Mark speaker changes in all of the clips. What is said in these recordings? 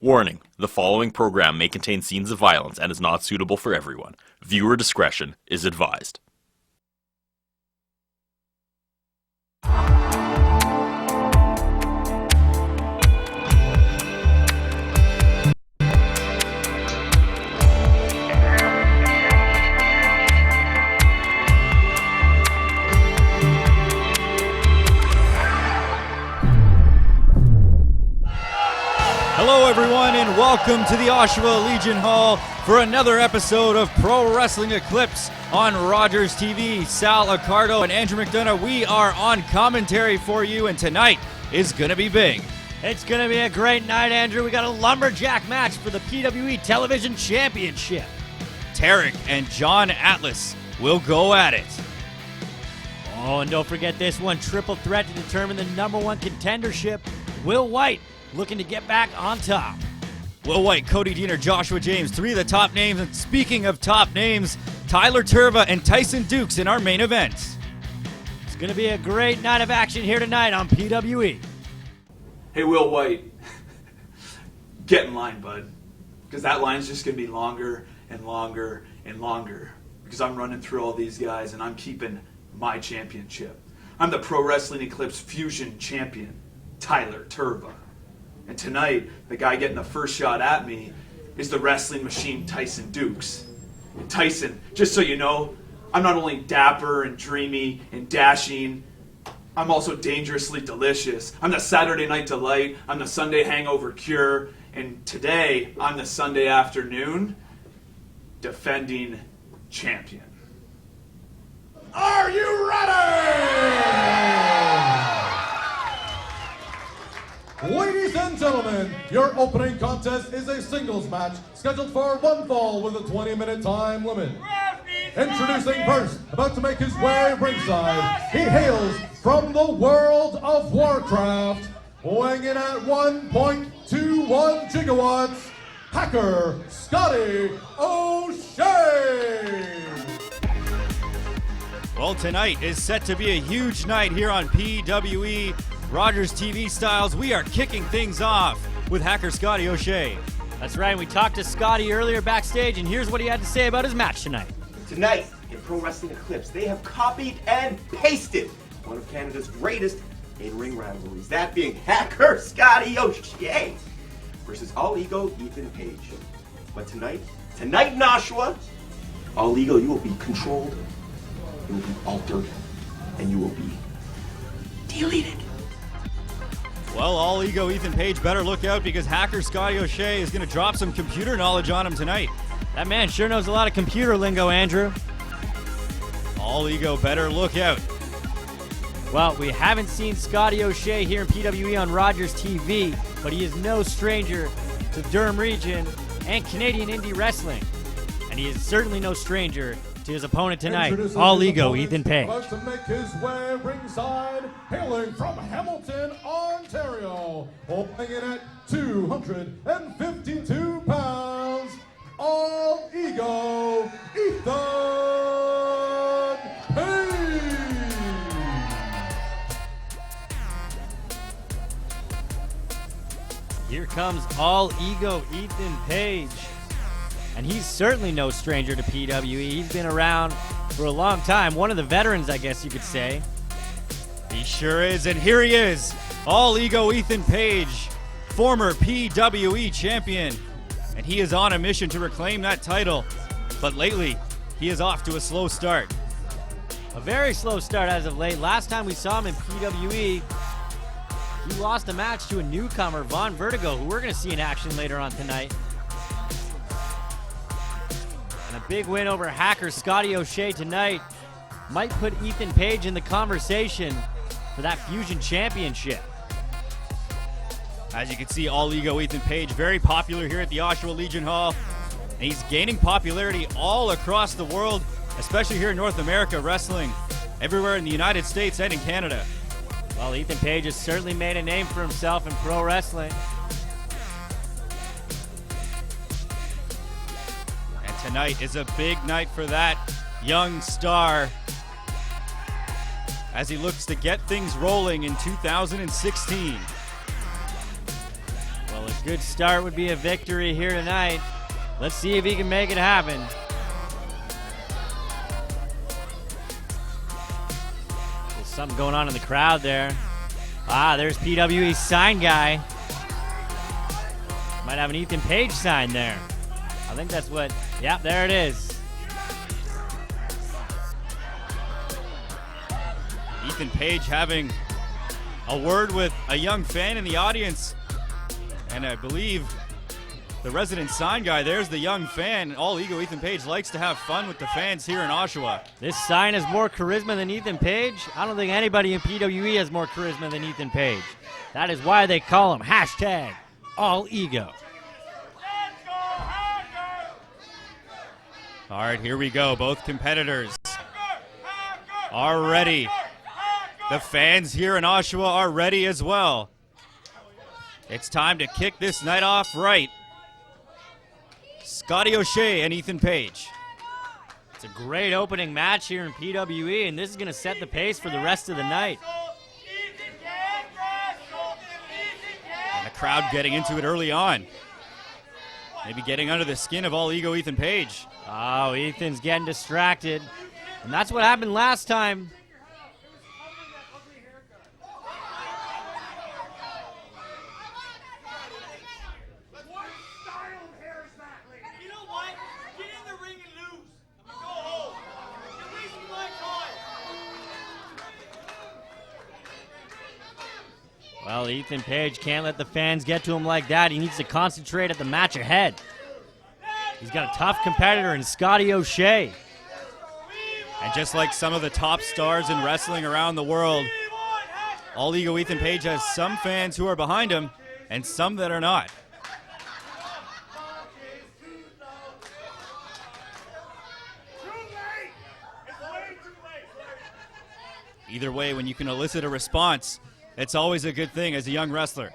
Speaker 1: Warning, the following program may contain scenes of violence and is not suitable for everyone. Viewer discretion is advised.
Speaker 2: Hello everyone and welcome to the Oshawa Legion Hall for another episode of Pro Wrestling Eclipse on Rogers TV. Sal Accardo and Andrew McDonough, we are on commentary for you, and tonight is going to be big.
Speaker 3: It's going to be a great night, Andrew. We got a lumberjack match for the PWE Television Championship.
Speaker 2: TARIK and John Atlas will go at it.
Speaker 3: Oh, and don't forget this one, triple threat to determine the #1 contendership. Will White looking to get back on top.
Speaker 2: Will White, Cody Diener, Joshua James, three of the top names. And speaking of top names, Tyler Tirva and Tyson Dukes in our main event.
Speaker 3: It's going to be a great night of action here tonight on PWE.
Speaker 4: Hey, Will White, get in line, bud, because that line's just going to be longer and longer and longer, because I'm running through all these guys and I'm keeping my championship. I'm the Pro Wrestling Eclipse Fusion Champion, Tyler Tirva. And tonight, the guy getting the first shot at me is the wrestling machine Tyson Dukes. And Tyson, just so you know, I'm not only dapper and dreamy and dashing, I'm also dangerously delicious. I'm the Saturday Night Delight, I'm the Sunday Hangover Cure, and today, I'm the Sunday afternoon defending champion. Are you ready?
Speaker 5: Ladies and gentlemen, your opening contest is a singles match scheduled for one fall with a 20-minute time limit. Introducing first, about to make his way ringside, he hails from the world of Warcraft, weighing in at 1.21 gigawatts, hacker Scotty O'Shea.
Speaker 2: Well, tonight is set to be a huge night here on PWE Rogers TV Styles. We are kicking things off with hacker Scotty O'Shea.
Speaker 3: That's right, we talked to Scotty earlier backstage, and here's what he had to say about his match tonight.
Speaker 6: Tonight, in Pro Wrestling Eclipse, they have copied and pasted one of Canada's greatest in-ring rivalries, that being hacker Scotty O'Shea versus All Ego Ethan Page. But tonight in Oshawa, All Ego, you will be controlled, you will be altered, and you will be deleted.
Speaker 2: Well, All Ego Ethan Page better look out, because hacker Scotty O'Shea is going to drop some computer knowledge on him tonight.
Speaker 3: That man sure knows a lot of computer lingo, Andrew.
Speaker 2: All Ego better look out.
Speaker 3: Well, we haven't seen Scotty O'Shea here in PWE on Rogers TV, but he is no stranger to Durham region and Canadian indie wrestling. And he is certainly no stranger to his opponent tonight, All Ego Ethan Page.
Speaker 5: About to make his way ringside, hailing from Hamilton, Ontario, weighing in at 252 pounds, All Ego Ethan Page.
Speaker 3: Here comes All Ego Ethan Page. And he's certainly no stranger to PWE. He's been around for a long time. One of the veterans, I guess you could say.
Speaker 2: He sure is, and here he is. All Ego Ethan Page, former PWE champion. And he is on a mission to reclaim that title. But lately, he is off to a slow start.
Speaker 3: A very slow start as of late. Last time we saw him in PWE, he lost a match to a newcomer, Vaughn Vertigo, who we're going to see in action later on tonight. And a big win over hacker Scotty O'Shea tonight might put Ethan Page in the conversation for that Fusion Championship.
Speaker 2: As you can see, All Ego Ethan Page, very popular here at the Oshawa Legion Hall. And he's gaining popularity all across the world, especially here in North America, wrestling everywhere in the United States and in Canada.
Speaker 3: Well, Ethan Page has certainly made a name for himself in pro wrestling.
Speaker 2: And tonight is a big night for that young star as he looks to get things rolling in 2016.
Speaker 3: Well, if Good start would be a victory here tonight. Let's see if he can make it happen. There's something going on in the crowd there. Ah, there's PWE's sign guy. Might have an Ethan Page sign there. I think that's what, yeah, there it is.
Speaker 2: Ethan Page having a word with a young fan in the audience. And I believe the resident sign guy, there's the young fan. All Ego Ethan Page likes to have fun with the fans here in Oshawa.
Speaker 3: This sign has more charisma than Ethan Page. I don't think anybody in PWE has more charisma than Ethan Page. That is why they call him hashtag All Ego.
Speaker 2: All right, here we go. Both competitors are ready. The fans here in Oshawa are ready as well. It's time to kick this night off right. Scotty O'Shea and Ethan Page.
Speaker 3: It's a great opening match here in PWE, and this is going to set the pace for the rest of the night.
Speaker 2: And the crowd getting into it early on. Maybe getting under the skin of All Ego Ethan Page.
Speaker 3: Oh, Ethan's getting distracted. And that's what happened last time. Well, Ethan Page can't let the fans get to him like that. He needs to concentrate at the match ahead. He's got a tough competitor in Scotty O'Shea.
Speaker 2: And just like some of the top stars in wrestling around the world, All Ego Ethan Page has some fans who are behind him and some that are not. Either way, when you can elicit a response, it's always a good thing as a young wrestler.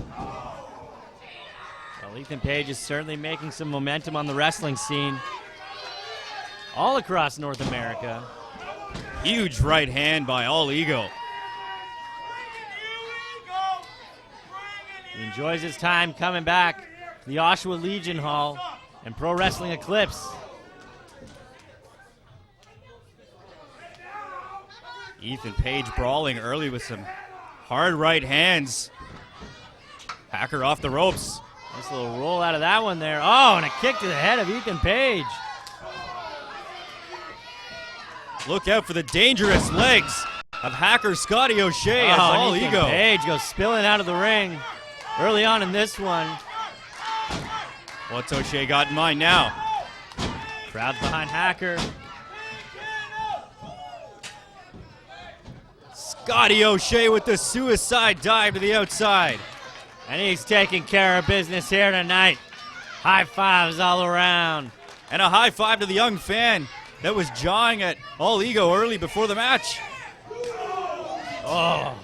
Speaker 3: Well, Ethan Page is certainly making some momentum on the wrestling scene all across North America.
Speaker 2: Huge right hand by All Ego.
Speaker 3: He enjoys his time coming back to the Oshawa Legion Hall and Pro Wrestling Eclipse.
Speaker 2: Ethan Page brawling early with some hard right hands. Hacker off the ropes.
Speaker 3: Nice little roll out of that one there. Oh, and a kick to the head of Ethan Page.
Speaker 2: Look out for the dangerous legs of Hacker Scotty O'Shea as All
Speaker 3: Ethan
Speaker 2: Ego.
Speaker 3: Page goes spilling out of the ring early on in this one.
Speaker 2: What's O'Shea got in mind now?
Speaker 3: Crowd behind Hacker.
Speaker 2: Scotty O'Shea with the suicide dive to the outside.
Speaker 3: And he's taking care of business here tonight. High fives all around.
Speaker 2: And a high five to the young fan that was jawing at All Ego early before the match.
Speaker 3: Oh.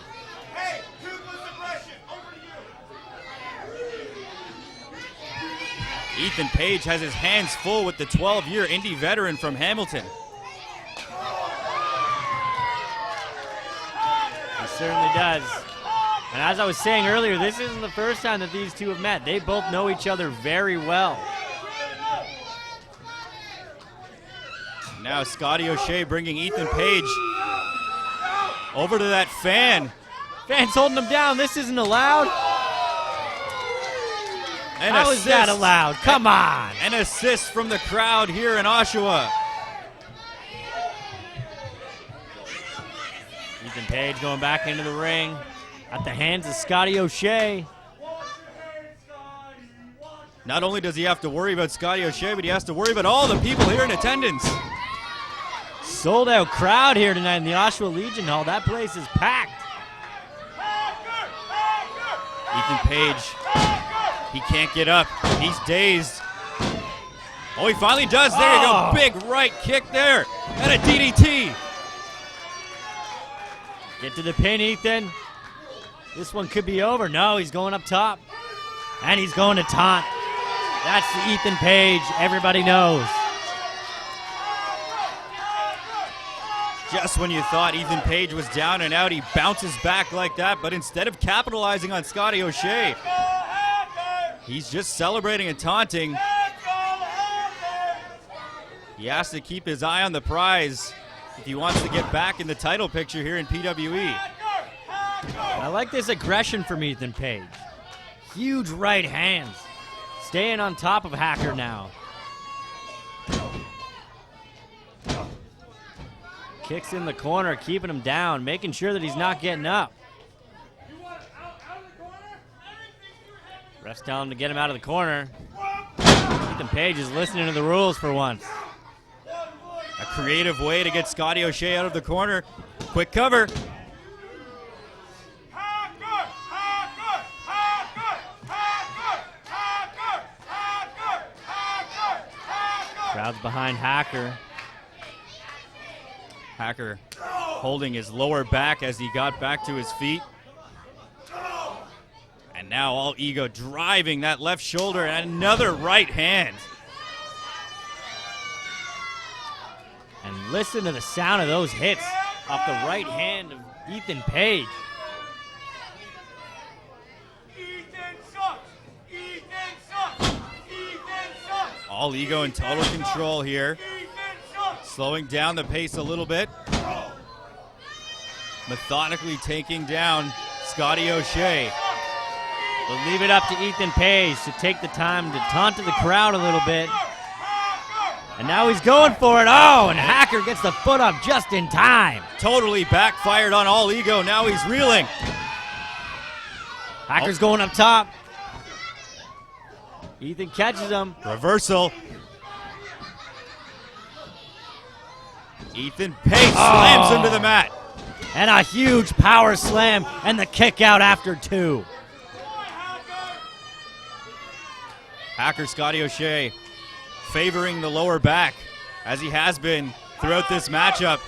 Speaker 2: Ethan Page has his hands full with the 12-year Indy veteran from Hamilton.
Speaker 3: He certainly does. And as I was saying earlier, this isn't the first time that these two have met. They both know each other very well.
Speaker 2: Now Scotty O'Shea bringing Ethan Page over to that fan.
Speaker 3: Fans holding him down. This isn't allowed. How is that allowed? Come on.
Speaker 2: An assist from the crowd here in Oshawa.
Speaker 3: Ethan Page going back into the ring at the hands of Scotty O'Shea.
Speaker 2: Not only does he have to worry about Scotty O'Shea, but he has to worry about all the people here in attendance.
Speaker 3: Sold out crowd here tonight in the Oshawa Legion Hall. That place is packed.
Speaker 2: Ethan Page, he can't get up. He's dazed. Oh, he finally does. There you go. Big right kick there. And a DDT.
Speaker 3: Get to the pin, Ethan. This one could be over. No, he's going up top. And he's going to taunt. That's the Ethan Page everybody knows.
Speaker 2: Just when you thought Ethan Page was down and out, he bounces back like that, but instead of capitalizing on Scotty O'Shea, he's just celebrating and taunting. He has to keep his eye on the prize if he wants to get back in the title picture here in PWE.
Speaker 3: I like this aggression from Ethan Page. Huge right hands. Staying on top of Hacker now. Kicks in the corner, keeping him down, making sure that he's not getting up. Ref's telling him to get him out of the corner. Ethan Page is listening to the rules for once.
Speaker 2: A creative way to get Scotty O'Shea out of the corner. Quick cover.
Speaker 3: Crowd's behind Hacker.
Speaker 2: Hacker holding his lower back as he got back to his feet. And now all ego driving that left shoulder and another right hand.
Speaker 3: And listen to the sound of those hits off the right hand of Ethan Page.
Speaker 2: All ego in total control here. Slowing down the pace a little bit. Methodically taking down Scotty O'Shea.
Speaker 3: We'll leave it up to Ethan Page to take the time to taunt to the crowd a little bit. And now he's going for it. Oh, and Hacker gets the foot up just in time.
Speaker 2: Totally backfired on all ego. Now he's reeling.
Speaker 3: Hacker's going up top. Ethan catches him.
Speaker 2: Reversal. Ethan Page slams him to the mat.
Speaker 3: And a huge power slam and the kick out after two.
Speaker 2: Hacker Scotty O'Shea favoring the lower back as he has been throughout this matchup.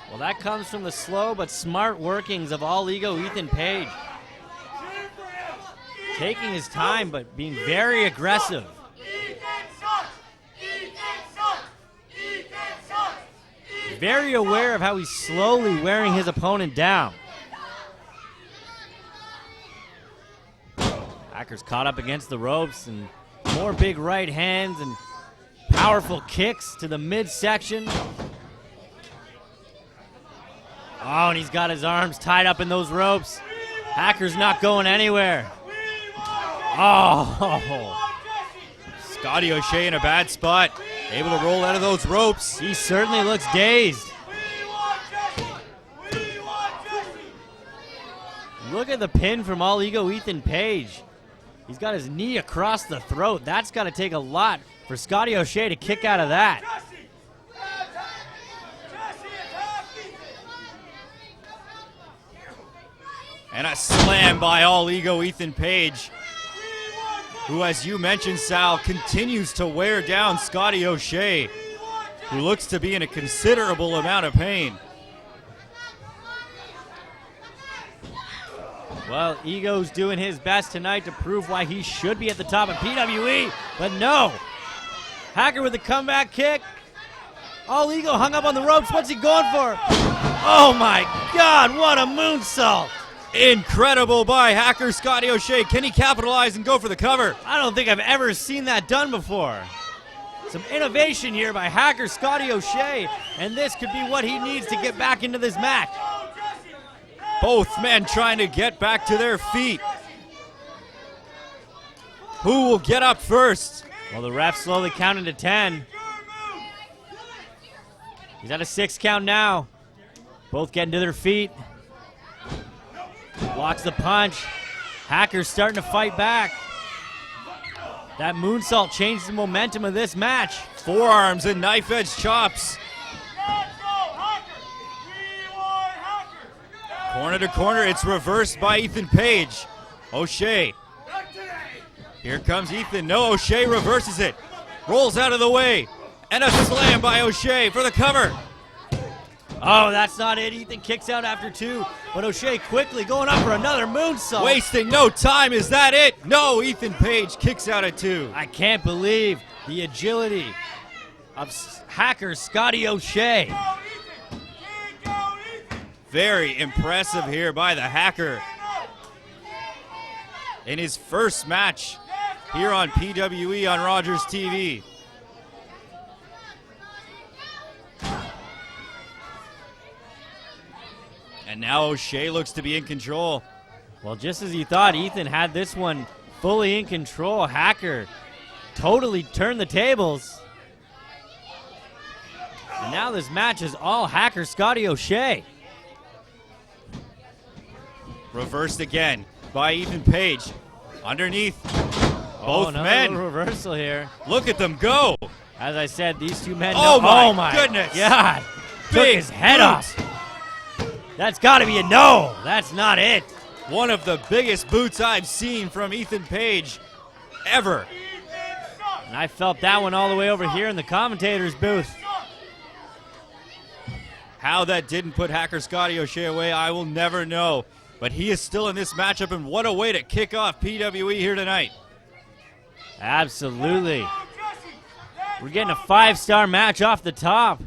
Speaker 3: Well, that comes from the slow but smart workings of all ego Ethan Page. Taking his time, but being very aggressive. Very aware of how he's slowly wearing his opponent down. Hacker's caught up against the ropes, and more big right hands and powerful kicks to the midsection. Oh, and he's got his arms tied up in those ropes. Hacker's not going anywhere. Oh,
Speaker 2: Scotty O'Shea in a bad spot, able to roll out of those ropes.
Speaker 3: He certainly looks dazed. Look at the pin from all ego Ethan Page. He's got his knee across the throat. That's got to take a lot for Scotty O'Shea to kick out of that.
Speaker 2: And a slam by all ego Ethan Page, who, as you mentioned, Sal, continues to wear down Scotty O'Shea, who looks to be in a considerable amount of pain.
Speaker 3: Well, Ego's doing his best tonight to prove why he should be at the top of PWE, but no. Hacker with the comeback kick. All Ego hung up on the ropes. What's he going for? Oh my God, what a moonsault.
Speaker 2: Incredible by Hacker Scotty O'Shea. Can he capitalize and go for the cover?
Speaker 3: I don't think I've ever seen that done before. Some innovation here by Hacker Scotty O'Shea, and this could be what he needs to get back into this match.
Speaker 2: Both men trying to get back to their feet. Who will get up first?
Speaker 3: Well, the ref slowly counting to 10. He's at a 6 count now. Both getting to their feet. Blocks the punch. Hacker's starting to fight back. That moonsault changed the momentum of this match.
Speaker 2: Forearms and knife edge chops. Corner to corner, it's reversed by Ethan Page. O'Shea. Here comes Ethan. No, O'Shea reverses it. Rolls out of the way. And a slam by O'Shea for the cover.
Speaker 3: Oh, that's not it. Ethan kicks out after 2, but O'Shea quickly going up for another moonsault.
Speaker 2: Wasting no time. Is that it? No, Ethan Page kicks out at 2.
Speaker 3: I can't believe the agility of hacker Scotty O'Shea.
Speaker 2: Very impressive here by the hacker. In his first match here on PWE on Rogers TV. And now O'Shea looks to be in control.
Speaker 3: Well, just as you thought, Ethan had this one fully in control. Hacker totally turned the tables. And now this match is all hacker Scotty O'Shea.
Speaker 2: Reversed again by Ethan Page. Underneath both men.
Speaker 3: Reversal here.
Speaker 2: Look at them go.
Speaker 3: As I said, these two men.
Speaker 2: Oh,
Speaker 3: know,
Speaker 2: my goodness.
Speaker 3: God. Took
Speaker 2: Big
Speaker 3: his head
Speaker 2: boot.
Speaker 3: off. That's got to be a no. That's not it.
Speaker 2: One of the biggest boots I've seen from Ethan Page ever.
Speaker 3: And I felt that one all the way over here in the commentator's booth.
Speaker 2: How that didn't put hacker Scotty O'Shea away, I will never know. But he is still in this matchup, and what a way to kick off PWE here tonight.
Speaker 3: Absolutely. We're getting a 5-star match off the top.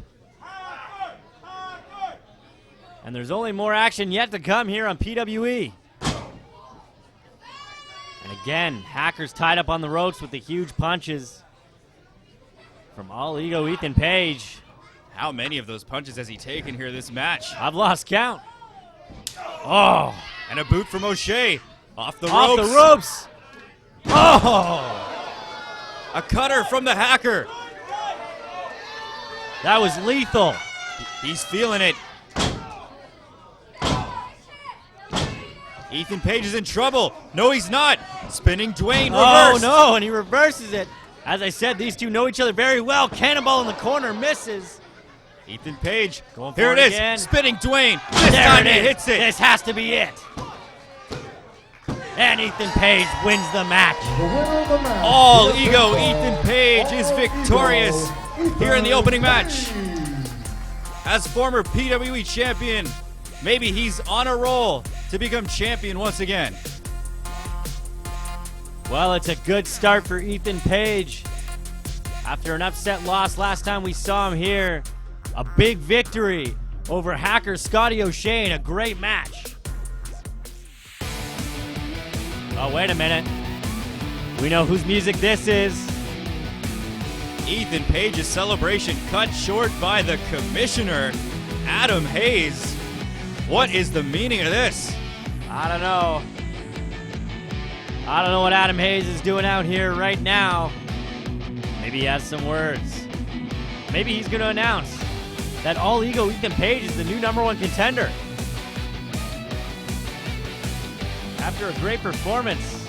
Speaker 3: And there's only more action yet to come here on PWE. And again, Hacker's tied up on the ropes with the huge punches from All Ego Ethan Page.
Speaker 2: How many of those punches has he taken here this match?
Speaker 3: I've lost count. Oh,
Speaker 2: and a boot from O'Shea. Off the
Speaker 3: off
Speaker 2: ropes.
Speaker 3: the ropes. Oh,
Speaker 2: a cutter from the hacker.
Speaker 3: That was lethal.
Speaker 2: He's feeling it. Ethan Page is in trouble. No, he's not. Spinning Dwayne reverse.
Speaker 3: Oh, no, and he reverses it. As I said, these two know each other very well. Cannonball in the corner misses.
Speaker 2: Ethan Page.
Speaker 3: Going for
Speaker 2: Here
Speaker 3: it
Speaker 2: it is.
Speaker 3: again.
Speaker 2: Spinning Dwayne. This
Speaker 3: There
Speaker 2: time
Speaker 3: it
Speaker 2: he
Speaker 3: is.
Speaker 2: hits it.
Speaker 3: This has to be it. And Ethan Page wins the match.
Speaker 5: The winner of the match.
Speaker 2: All Ego Ethan Page is victorious here in the opening match. As former PWE champion, maybe he's on a roll to become champion once again.
Speaker 3: Well, it's a good start for Ethan Page. After an upset loss last time we saw him here, a big victory over hacker Scotty O'Shea in a great match. Oh, wait a minute. We know whose music this is.
Speaker 2: Ethan Page's celebration cut short by the commissioner, Adam Hayes. What is the meaning of this?
Speaker 3: I don't know. I don't know what Adam Hayes is doing out here right now. Maybe he has some words. Maybe he's going to announce that All Ego Ethan Page is the new #1 contender. After a great performance,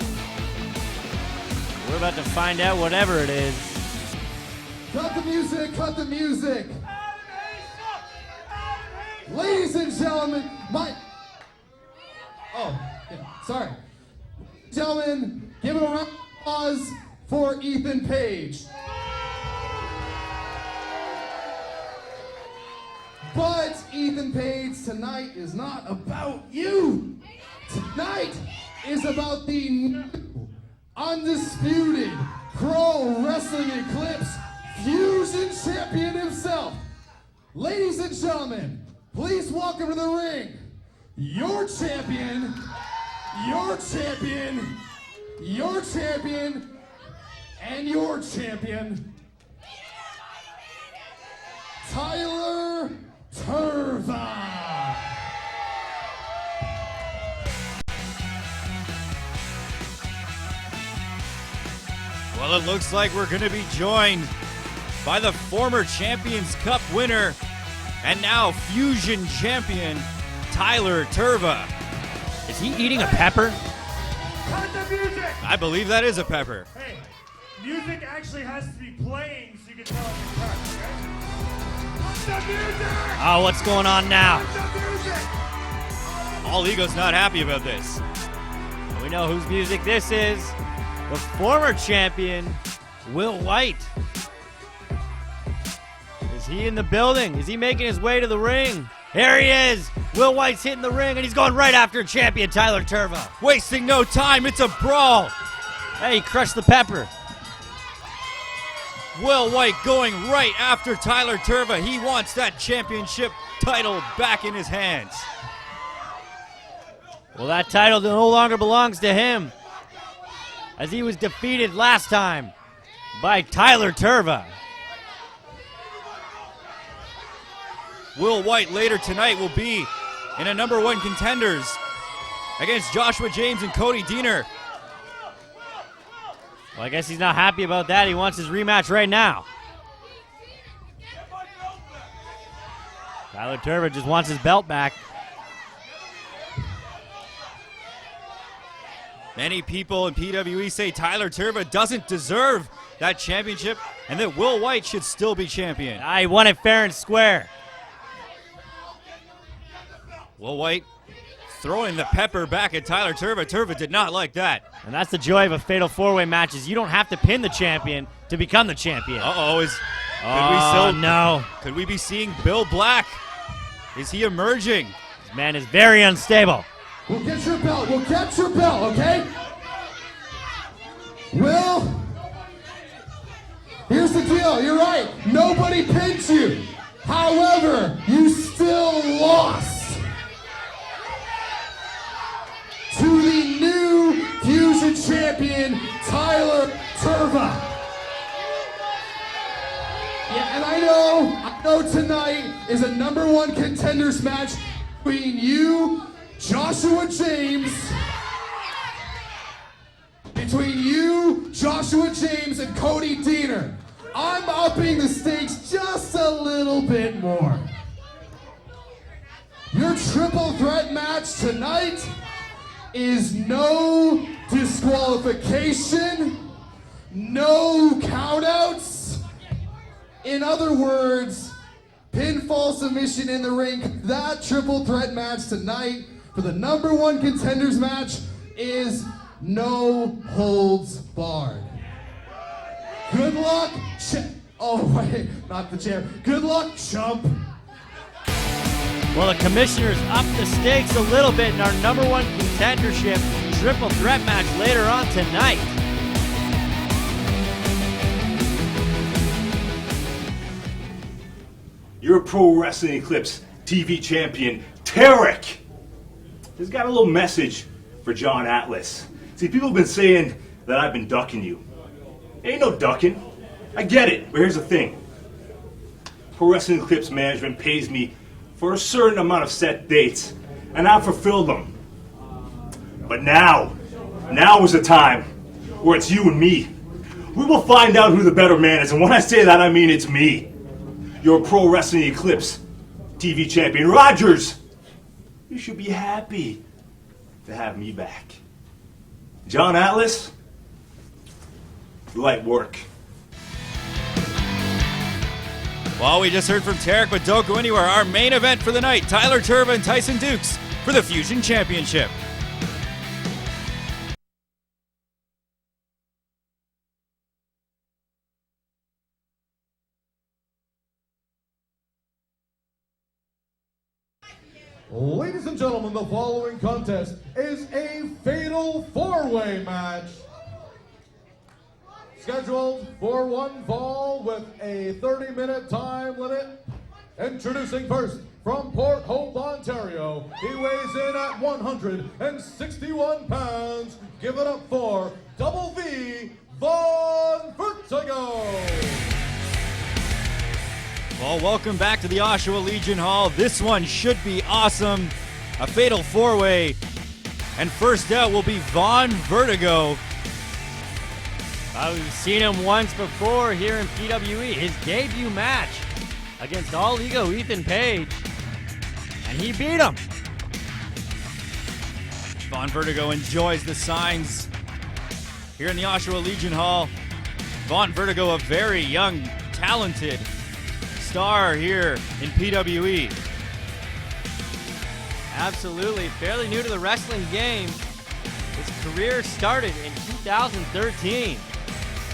Speaker 3: we're about to find out whatever it is.
Speaker 5: Cut the music, cut the music. Ladies and gentlemen, sorry. Gentlemen, give it a round of applause for Ethan Page. But Ethan Page, tonight is not about you. Tonight is about the new, undisputed Pro Wrestling Eclipse Fusion Champion himself. Ladies and gentlemen, please welcome to the ring your champion, your champion, your champion, and your champion, Tyler Tirva.
Speaker 2: Well, it looks like we're going to be joined by the former Champions Cup winner and now Fusion champion, Tyler Tirva.
Speaker 3: Is he eating a pepper?
Speaker 7: Cut the music!
Speaker 2: I believe that is a pepper.
Speaker 7: Hey, music actually has to be playing so you can tell it's a cut, okay? Cut the music!
Speaker 3: Oh, what's going on now?
Speaker 7: Cut the music!
Speaker 2: All Ego's not happy about this.
Speaker 3: We know whose music this is. The former champion, Will White. Is he in the building? Is he making his way to the ring? Here he is. Will White's hitting the ring, and he's going right after champion Tyler Tirva.
Speaker 2: Wasting no time, it's a brawl.
Speaker 3: Hey, he crushed the pepper.
Speaker 2: Will White going right after Tyler Tirva. He wants that championship title back in his hands.
Speaker 3: Well, that title no longer belongs to him, as he was defeated last time by Tyler Tirva.
Speaker 2: Will White later tonight will be in a #1 contenders against Joshua James and Cody Deaner.
Speaker 3: Well, I guess he's not happy about that. He wants his rematch right now. Tyler Tirva just wants his belt back.
Speaker 2: Many people in PWE say Tyler Tirva doesn't deserve that championship and that Will White should still be champion.
Speaker 3: He won it fair and square.
Speaker 2: Will White throwing the pepper back at Tyler Tirva. Tirva did not like that.
Speaker 3: And that's the joy of a fatal four-way match, is you don't have to pin the champion to become the champion.
Speaker 2: No. Could we be seeing Bill Black? Is he emerging?
Speaker 3: This man is very unstable.
Speaker 5: We'll get your belt. We'll get your belt, okay? Will, here's the deal. You're right. Nobody pinned you. However, you still lost to the new Fusion champion, Tyler Tirva. Yeah, and I know tonight is a #1 contenders match between you, Joshua James, and Cody Deaner. I'm upping the stakes just a little bit more. Your triple threat match tonight is no disqualification, no countouts. In other words, pinfall submission in the ring. That triple threat match tonight for the #1 contenders match is no holds barred. Good luck, oh wait, not the champ. Good luck, chump.
Speaker 3: Well, the commissioners upped the stakes a little bit in our #1 contendership triple threat match later on tonight.
Speaker 8: Your Pro Wrestling Eclipse TV champion, TARIK, has got a little message for John Atlas. See, people have been saying that I've been ducking you. Ain't no ducking. I get it, but here's the thing. Pro Wrestling Eclipse management pays me for a certain amount of set dates, and I've fulfilled them. But now is the time where it's you and me. We will find out who the better man is, and when I say that, I mean it's me. Your Pro Wrestling Eclipse TV champion, Rogers. You should be happy to have me back. John Atlas, light work.
Speaker 2: Well, we just heard from TARIK, but don't go anywhere. Our main event for the night, Tyler Tirva and Tyson Dukes for the Fusion Championship.
Speaker 5: Ladies and gentlemen, the following contest is a fatal four-way match. Scheduled for one fall with a 30-minute time limit. Introducing first, from Port Hope, Ontario, he weighs in at 161 pounds. Give it up for Double V, Vaughn Vertigo.
Speaker 2: Well, welcome back to the Oshawa Legion Hall. This one should be awesome. A fatal four-way. And first out will be Vaughn Vertigo.
Speaker 3: We've seen him once before here in PWE. His debut match against All Ego Ethan Page. And he beat him.
Speaker 2: Vaughn Vertigo enjoys the signs here in the Oshawa Legion Hall. Vaughn Vertigo, a very young, talented star here in PWE.
Speaker 3: Absolutely, fairly new to the wrestling game. His career started in 2013.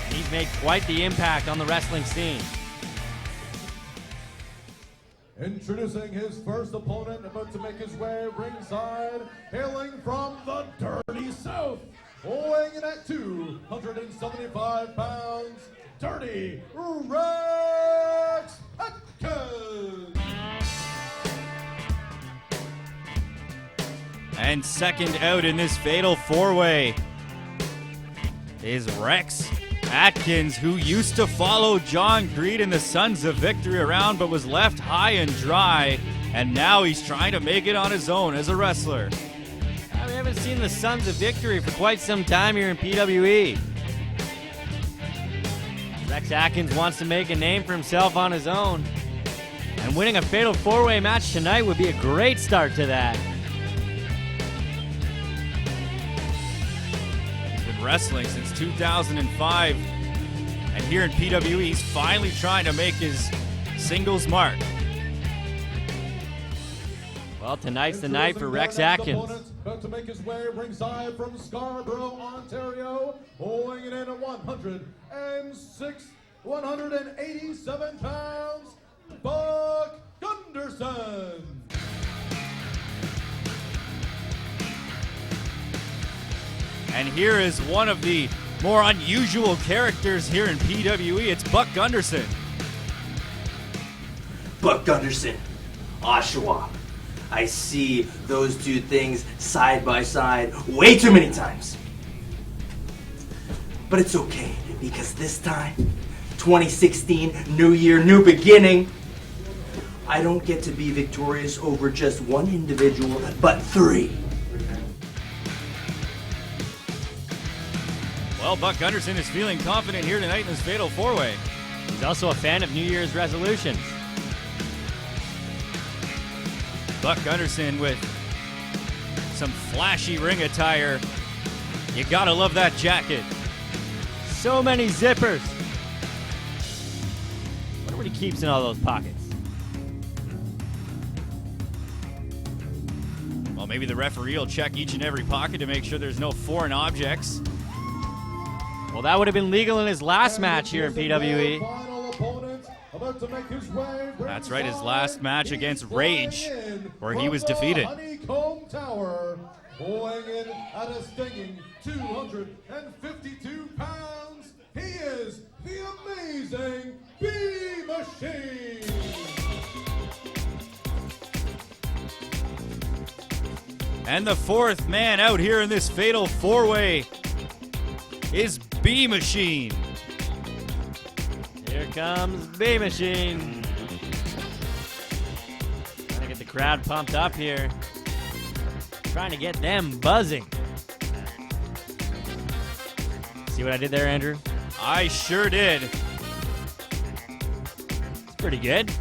Speaker 3: And he's made quite the impact on the wrestling scene.
Speaker 5: Introducing his first opponent, about to make his way ringside, hailing from the Dirty South, weighing in at 275 pounds, Dirty Rex Atkins.
Speaker 2: And second out in this fatal four-way is Rex Atkins, who used to follow John Greed and the Sons of Victory around but was left high and dry, and now he's trying to make it on his own as a wrestler.
Speaker 3: We haven't seen the Sons of Victory for quite some time here in PWE. Rex Atkins wants to make a name for himself on his own, and winning a fatal four-way match tonight would be a great start to that.
Speaker 2: Wrestling since 2005, and here in PWE he's finally trying to make his singles mark.
Speaker 3: Well, tonight's the night for Rex Atkins.
Speaker 5: About to make his way ringside from Scarborough, Ontario, weighing in at 187 pounds, Buck Gunderson.
Speaker 2: And here is one of the more unusual characters here in PWE. It's Buck Gunderson.
Speaker 9: Buck Gunderson, Oshawa. I see those two things side by side way too many times. But it's okay, because this time, 2016, new year, new beginning, I don't get to be victorious over just one individual, but three.
Speaker 2: Well, Buck Gunderson is feeling confident here tonight in this fatal four-way.
Speaker 3: He's also a fan of New Year's resolutions.
Speaker 2: Buck Gunderson with some flashy ring attire. You gotta love that jacket.
Speaker 3: So many zippers. Wonder what he keeps in all those pockets.
Speaker 2: Well, maybe the referee will check each and every pocket to make sure there's no foreign objects.
Speaker 3: Well, that would have been legal in his last match here in PWE.
Speaker 2: That's right, his last match against Rage, where he was defeated.
Speaker 5: Honeycomb Tower, weighing in at a stinging 252 pounds, he is the amazing B-Machine.
Speaker 2: And the fourth man out here in this fatal four-way is B-Machine.
Speaker 3: Here comes B-Machine. Trying to get the crowd pumped up here. Trying to get them buzzing. See what I did there, Andrew?
Speaker 2: I sure did.
Speaker 3: It's pretty good.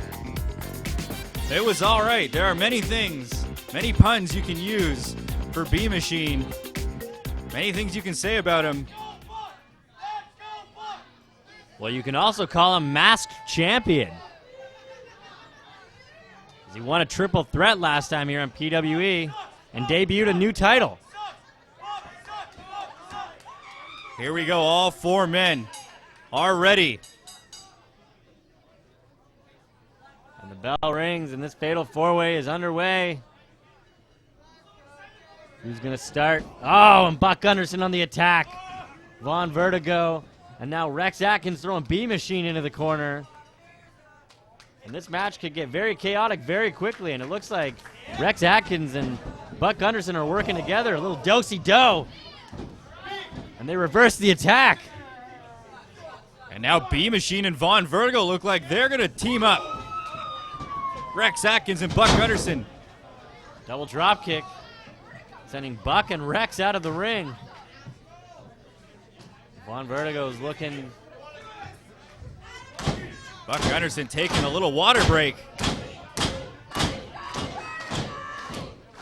Speaker 2: It was all right. There are many things, many puns you can use for B-Machine. Many things you can say about him.
Speaker 3: Well, you can also call him Masked Champion. He won a triple threat last time here on PWE and debuted a new title.
Speaker 2: Here we go, all four men are ready.
Speaker 3: And the bell rings and this fatal four-way is underway. Who's going to start? Oh, and Buck Gunderson on the attack. Vaughn, Vertigo. And now Rex Atkins throwing B-Machine into the corner. And this match could get very chaotic very quickly. And it looks like Rex Atkins and Buck Gunderson are working together. A little do-si-do. And they reverse the attack.
Speaker 2: And now B-Machine and Vaughn Vertigo look like they're going to team up. Rex Atkins and Buck Gunderson.
Speaker 3: Double drop kick. Sending Buck and Rex out of the ring. Vaughn Vertigo is looking.
Speaker 2: Buck Gunderson taking a little water break.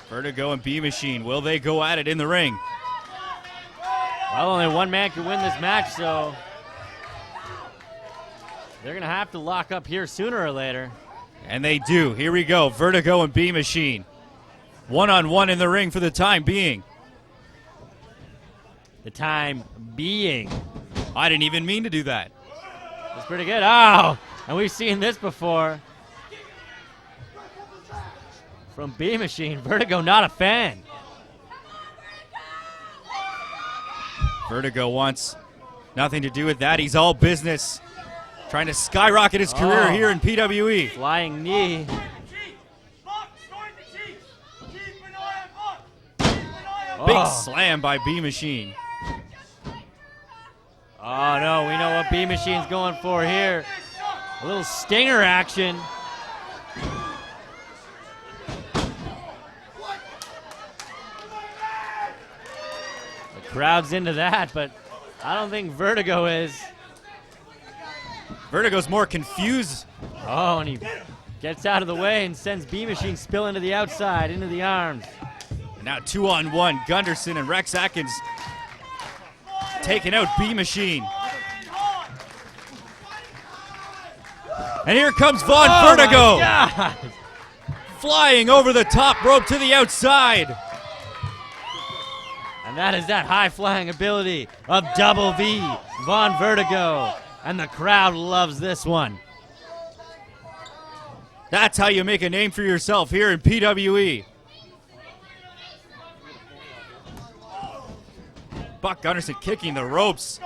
Speaker 2: Vertigo and B-Machine, will they go at it in the ring?
Speaker 3: Well, only one man can win this match, so they're going to have to lock up here sooner or later.
Speaker 2: And they do. Here we go. Vertigo and B-Machine. One-on-one in the ring for the time being.
Speaker 3: The time being.
Speaker 2: I didn't even mean to do that.
Speaker 3: It's pretty good. Oh, and we've seen this before. from B Machine. Vertigo not a fan.
Speaker 2: Vertigo wants nothing to do with that. He's all business. Trying to skyrocket his career here in PWE.
Speaker 3: Flying knee.
Speaker 2: Big slam by B Machine.
Speaker 3: Oh no, we know what B Machine's going for here. A little stinger action. The crowd's into that, but I don't think Vertigo is.
Speaker 2: Vertigo's more confused.
Speaker 3: Oh, and he gets out of the way and sends B Machine spilling to the outside, into the arms.
Speaker 2: And now 2-on-1, Gunderson and Rex Atkins taking out B Machine. And here comes Vaughn Vertigo.
Speaker 3: My God.
Speaker 2: Flying over the top rope to the outside.
Speaker 3: And that is that high flying ability of Double V, Vaughn Vertigo. And the crowd loves this one.
Speaker 2: That's how you make a name for yourself here in PWE. Buck Gunderson kicking the ropes.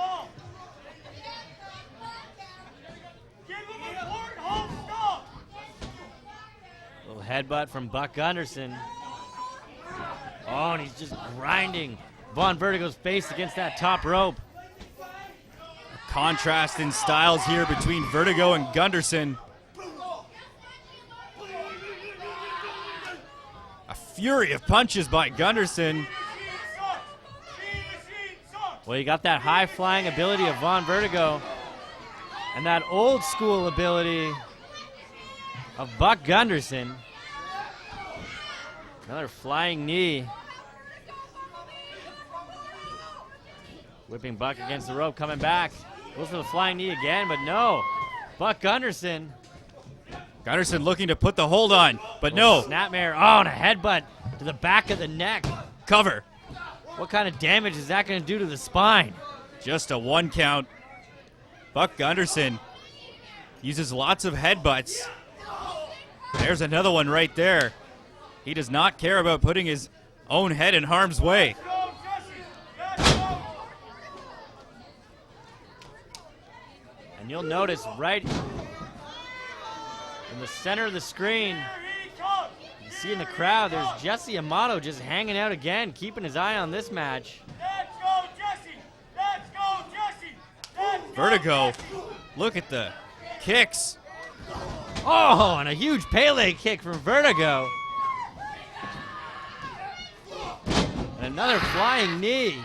Speaker 3: Little headbutt from Buck Gunderson. Oh, and he's just grinding Vaughn Vertigo's face against that top rope.
Speaker 2: Contrast in styles here between Vertigo and Gunderson. A fury of punches by Gunderson.
Speaker 3: Well, you got that high flying ability of Vaughn Vertigo and that old school ability of Buck Gunderson. Another flying knee. Whipping Buck against the rope, coming back. Goes for the flying knee again, but no. Buck Gunderson.
Speaker 2: Gunderson looking to put the hold on, but no.
Speaker 3: Snapmare. Oh, and a headbutt to the back of the neck.
Speaker 2: Cover.
Speaker 3: What kind of damage is that going to do to the spine?
Speaker 2: Just a 1 count. Buck Gunderson uses lots of headbutts. There's another one right there. He does not care about putting his own head in harm's way.
Speaker 3: And you'll notice right in the center of the screen, you see in the crowd, there's Jesse Amato just hanging out again, keeping his eye on this match.
Speaker 7: Let's go, Jesse! Let's go, Jesse! Let's go,
Speaker 2: Vertigo,
Speaker 7: Jesse!
Speaker 2: look at the kicks.
Speaker 3: Oh, and a huge Pele kick from Vertigo. And another flying knee.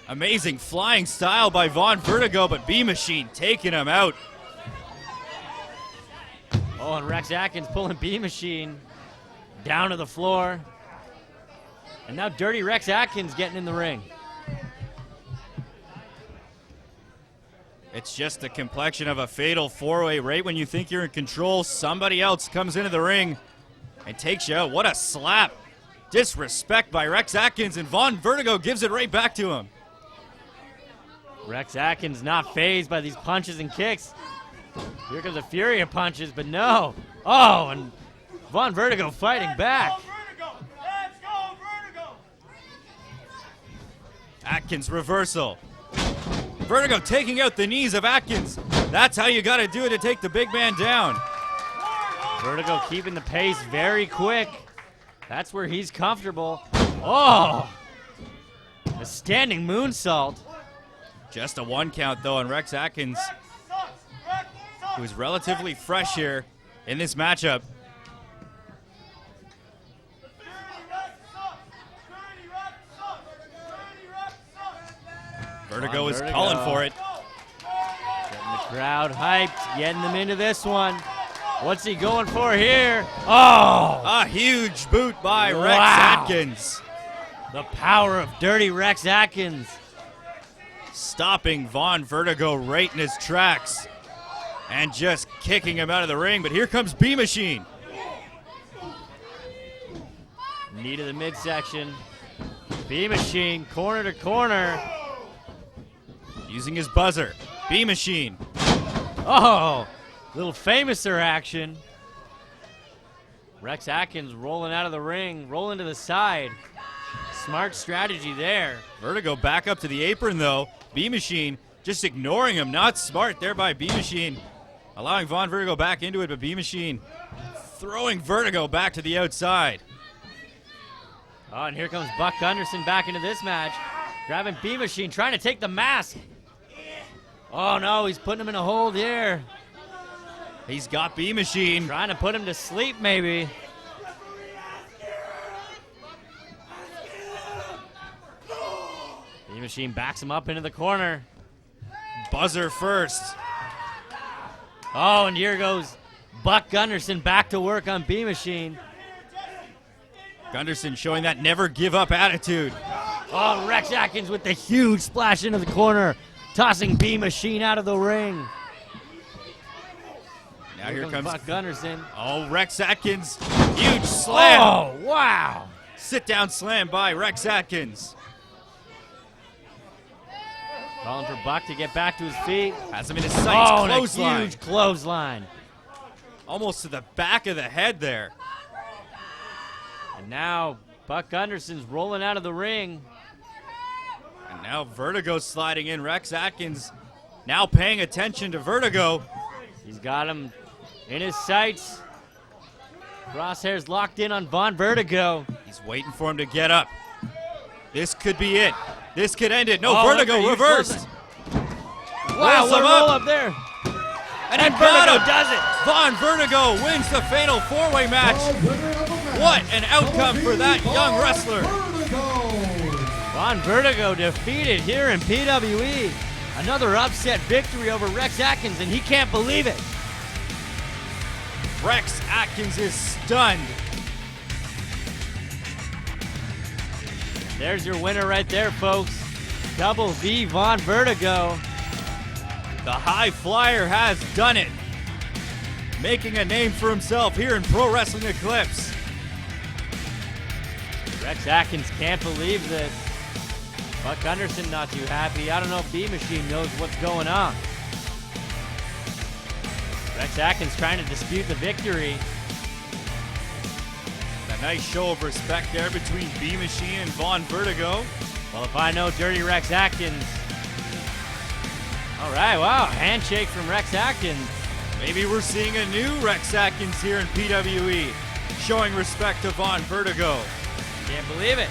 Speaker 2: Amazing flying style by Vaughn Vertigo, but B Machine taking him out.
Speaker 3: Oh, and Rex Atkins pulling B Machine down to the floor. And now Dirty Rex Atkins getting in the ring.
Speaker 2: It's just the complexion of a fatal four-way. Right when you think you're in control, somebody else comes into the ring and takes you out. What a slap. Disrespect by Rex Atkins, and Vaughn Vertigo gives it right back to him.
Speaker 3: Rex Atkins not fazed by these punches and kicks. Here comes a fury of punches, but no. Oh, and Vaughn Vertigo fighting back.
Speaker 7: Let's go, Vertigo!
Speaker 2: Atkins reversal. Vertigo taking out the knees of Atkins. That's how you got to do it to take the big man down.
Speaker 3: Vertigo keeping the pace very quick. That's where he's comfortable. Oh! A standing moonsault.
Speaker 2: Just a 1 count, though, on Rex Atkins, who's relatively fresh here in this matchup. Vertigo is calling for it.
Speaker 3: Getting the crowd hyped, getting them into this one. What's he going for here? Oh!
Speaker 2: A huge boot by
Speaker 3: Wow.
Speaker 2: Rex Atkins.
Speaker 3: The power of Dirty Rex Atkins.
Speaker 2: Stopping Vaughn Vertigo right in his tracks and just kicking him out of the ring. But here comes B Machine.
Speaker 3: Knee to the midsection. B Machine, corner to corner.
Speaker 2: Using his buzzer. B Machine.
Speaker 3: Oh, little famouser action. Rex Atkins rolling out of the ring, rolling to the side. Smart strategy there.
Speaker 2: Vertigo back up to the apron, though. B-Machine just ignoring him. Not smart there by B-Machine. Allowing Vaughn Vertigo back into it, but B-Machine throwing Vertigo back to the outside.
Speaker 3: Oh, and here comes Buck Gunderson back into this match. Grabbing B-Machine, trying to take the mask. Oh, no, he's putting him in a hold here.
Speaker 2: He's got B-Machine.
Speaker 3: Trying to put him to sleep, maybe. B-Machine backs him up into the corner.
Speaker 2: Buzzer first.
Speaker 3: Oh, and here goes Buck Gunderson back to work on B-Machine.
Speaker 2: Gunderson showing that never give up attitude.
Speaker 3: Oh, Rex Atkins with the huge splash into the corner, tossing B-Machine out of the ring.
Speaker 2: Now here comes
Speaker 3: Buck Gunderson.
Speaker 2: Oh, Rex Atkins, huge slam.
Speaker 3: Oh, wow.
Speaker 2: Sit down slam by Rex Atkins.
Speaker 3: Calling for Buck to get back to his feet.
Speaker 2: Has him in his sights.
Speaker 3: Oh,
Speaker 2: Clothesline.
Speaker 3: a huge clothesline.
Speaker 2: Almost to the back of the head there.
Speaker 3: And now Buck Gunderson's rolling out of the ring.
Speaker 2: And now Vertigo sliding in. Rex Atkins now paying attention to Vertigo.
Speaker 3: He's got him in his sights. Crosshairs locked in on Vaughn Vertigo.
Speaker 2: He's waiting for him to get up. This could be it. This could end it. No,
Speaker 3: Oh,
Speaker 2: Vertigo reversed.
Speaker 3: Wow,
Speaker 2: Rolls
Speaker 3: what
Speaker 2: him
Speaker 3: a
Speaker 2: up.
Speaker 3: roll up there.
Speaker 2: And
Speaker 3: And
Speaker 2: got
Speaker 3: Vertigo
Speaker 2: him.
Speaker 3: does it.
Speaker 2: Vaughn Vertigo wins the fatal four-way match. What an outcome for that young wrestler.
Speaker 3: Vaughn Vertigo defeated here in PWE. Another upset victory over Rex Atkins, and he can't believe it.
Speaker 2: Rex Atkins is stunned.
Speaker 3: There's your winner right there, folks. Double V Vaughn Vertigo.
Speaker 2: The high flyer has done it. Making a name for himself here in Pro Wrestling Eclipse.
Speaker 3: Rex Atkins can't believe this. Buck Gunderson not too happy. I don't know if B-Machine knows what's going on. Rex Atkins trying to dispute the victory.
Speaker 2: A nice show of respect there between B-Machine and Vaughn Vertigo.
Speaker 3: Well, if I know Dirty Rex Atkins. All right, wow, handshake from Rex Atkins.
Speaker 2: Maybe we're seeing a new Rex Atkins here in PWE, showing respect to Vaughn Vertigo.
Speaker 3: Can't believe it.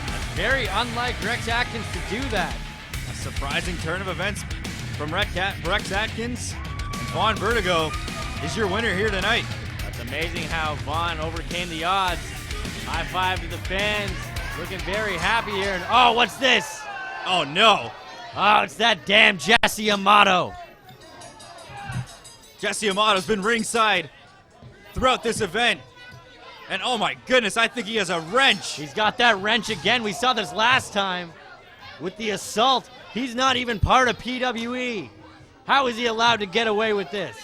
Speaker 3: That's very unlike Rex Atkins to do that.
Speaker 2: A surprising turn of events from Rex Atkins. And Vaughn Vertigo is your winner here tonight.
Speaker 3: That's amazing how Vaughn overcame the odds. High five to the fans. Looking very happy here. And oh, what's this?
Speaker 2: Oh, no.
Speaker 3: Oh, it's that damn Jesse Amato.
Speaker 2: Jesse Amato's been ringside throughout this event. And oh my goodness, I think he has a wrench.
Speaker 3: He's got that wrench again. We saw this last time with the assault. He's not even part of PWE. How is he allowed to get away with this?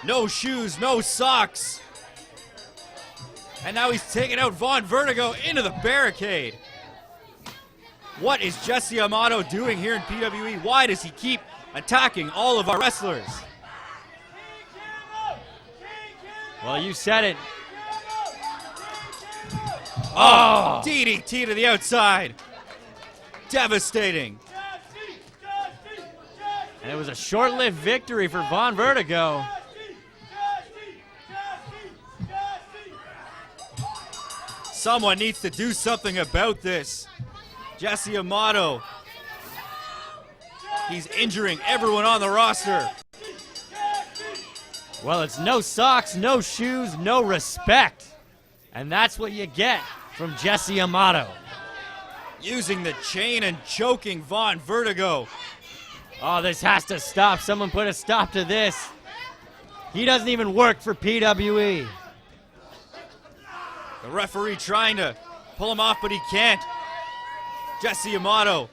Speaker 2: No shoes, no socks. And now he's taking out Vaughn Vertigo into the barricade. What is Jesse Amato doing here in PWE? Why does he keep attacking all of our wrestlers?
Speaker 3: Well, you said it.
Speaker 2: Oh, DDT to the outside. Devastating.
Speaker 3: And it was a short-lived victory for Vaughn Vertigo.
Speaker 2: Someone needs to do something about this. Jesse Amato. He's injuring everyone on the roster.
Speaker 3: Well, it's no socks, no shoes, no respect. And that's what you get from Jesse Amato.
Speaker 2: Using the chain and choking Vaughn Vertigo.
Speaker 3: Oh, this has to stop. Someone put a stop to this. He doesn't even work for PWE.
Speaker 2: The referee trying to pull him off, but he can't. Jesse Amato.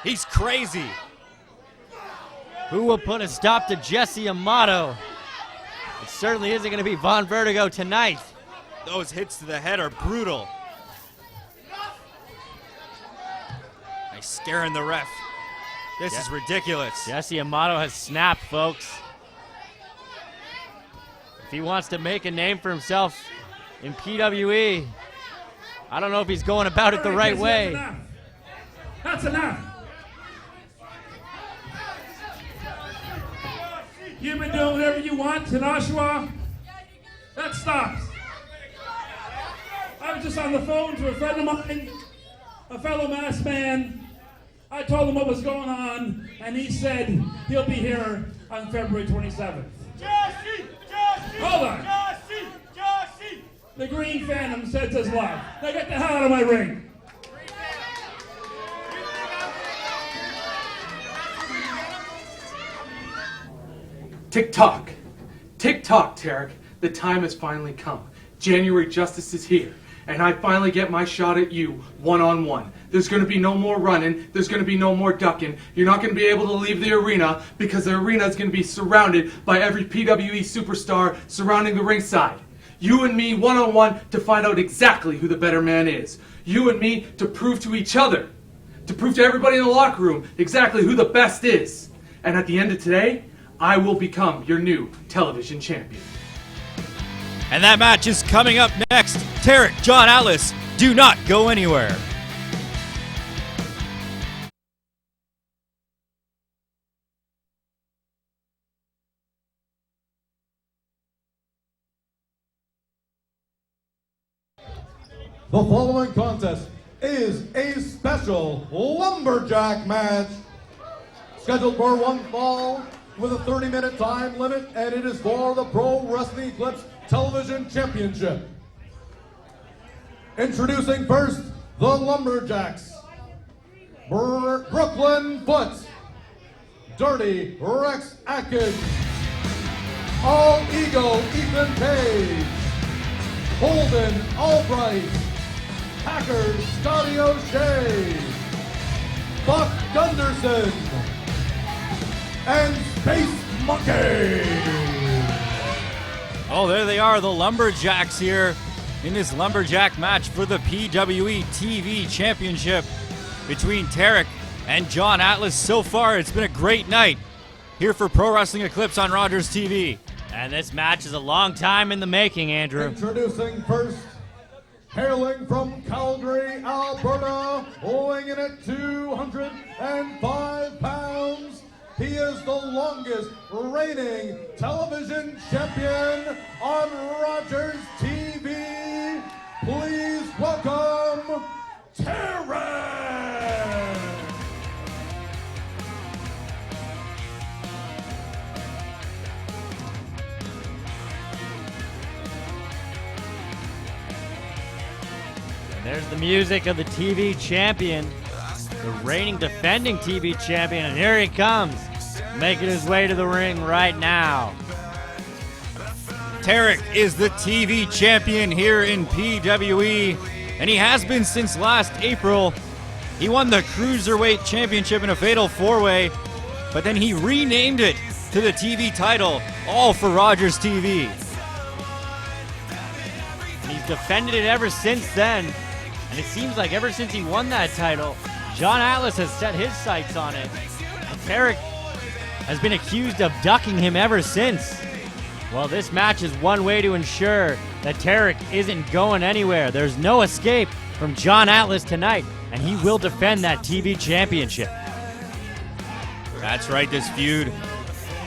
Speaker 2: He's crazy.
Speaker 3: Who will put a stop to Jesse Amato? It certainly isn't going to be Vaughn Vertigo tonight.
Speaker 2: Those hits to the head are brutal. Nice scaring the ref. This is ridiculous.
Speaker 3: Jesse Amato has snapped, folks. If he wants to make a name for himself in PWE, I don't know if he's going about it the right way.
Speaker 7: That's enough. You've been doing whatever you want in Oshawa. That stops. I was just on the phone to a friend of mine, a fellow masked man. I told him what was going on, and he said he'll be here on February 27th. Hold on. The Green Phantom says his love. Now get the hell out of my ring.
Speaker 10: Tick-tock. Tick-tock, Tarik. The time has finally come. January Justice is here. And I finally get my shot at you, one-on-one. There's going to be no more running. There's going to be no more ducking. You're not going to be able to leave the arena because the arena is going to be surrounded by every PWE superstar surrounding the ringside. You and me, one-on-one, to find out exactly who the better man is. You and me to prove to each other, to prove to everybody in the locker room exactly who the best is. And at the end of today, I will become your new television champion.
Speaker 2: And that match is coming up next. Tarik, John Atlas, do not go anywhere.
Speaker 5: The following contest is a special lumberjack match scheduled for one fall with a 30-minute time limit, and it is for the Pro Wrestling Eclipse Television Championship. Introducing first, the Lumberjacks. Brooklyn Foot, Dirty Rex Atkins, All Ego Ethan Page, Holden Albright, Packers Scotty O'Shea, Buck Gunderson, and Space Monkey.
Speaker 2: Oh, there they are, the Lumberjacks here in this Lumberjack match for the PWE TV Championship between Tarik and John Atlas. So far, it's been a great night here for Pro Wrestling Eclipse on Rogers TV.
Speaker 3: And this match is a long time in the making, Andrew.
Speaker 5: Introducing first, hailing from Calgary, Alberta, weighing in at 205 pounds. He is the longest reigning television champion on Rogers TV. Please welcome Tirva.
Speaker 3: And there's the music of the TV champion, the reigning defending TV champion, and here he comes, making his way to the ring right now.
Speaker 2: Tarik is the TV champion here in PWE, and he has been since last April. He won the Cruiserweight Championship in a fatal four-way, but then he renamed it to the TV title, all for Rogers TV.
Speaker 3: And he's defended it ever since then, and it seems like ever since he won that title, John Atlas has set his sights on it. And Tarik has been accused of ducking him ever since. Well, this match is one way to ensure that Tarik isn't going anywhere. There's no escape from John Atlas tonight, and he will defend that TV championship.
Speaker 2: That's right, this feud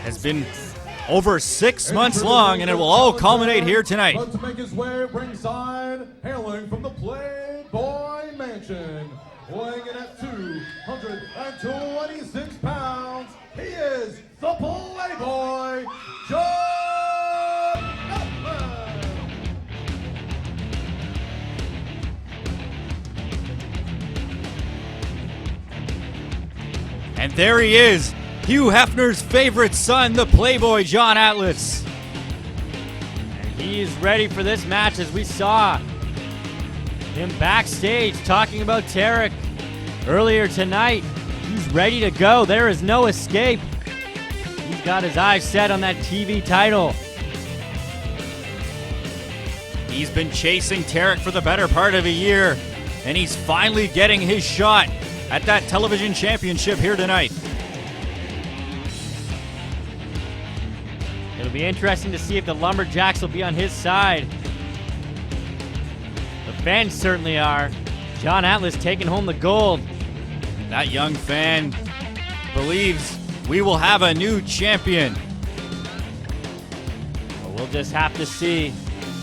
Speaker 2: has been over 6 months long, and it will all culminate here tonight.
Speaker 5: About to make his way ringside, hailing from the Playboy Mansion, weighing in at 226 pounds, he is the Playboy, John Atlas.
Speaker 2: And there he is, Hugh Hefner's favorite son, the Playboy John Atlas.
Speaker 3: And he is ready for this match, as we saw him backstage talking about Tarik earlier tonight. He's ready to go. There is no escape. He's got his eyes set on that TV title.
Speaker 2: He's been chasing Tarik for the better part of a year, and he's finally getting his shot at that television championship here tonight.
Speaker 3: It'll be interesting to see if the Lumberjacks will be on his side. The fans certainly are. John Atlas taking home the gold.
Speaker 2: That young fan believes we will have a new champion.
Speaker 3: But we'll just have to see.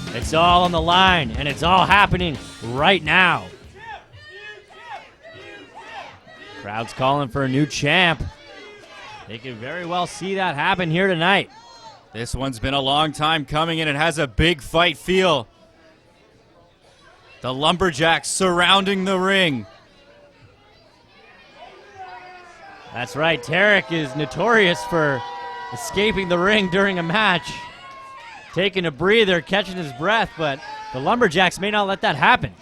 Speaker 3: It's all on the line, and it's all happening right now. Crowd's calling for a new champ. They could very well see that happen here tonight.
Speaker 2: This one's been a long time coming, and it has a big fight feel. The Lumberjacks surrounding the ring.
Speaker 3: That's right. TARIK is notorious for escaping the ring during a match. Taking a breather, catching his breath, but the Lumberjacks may not let that happen.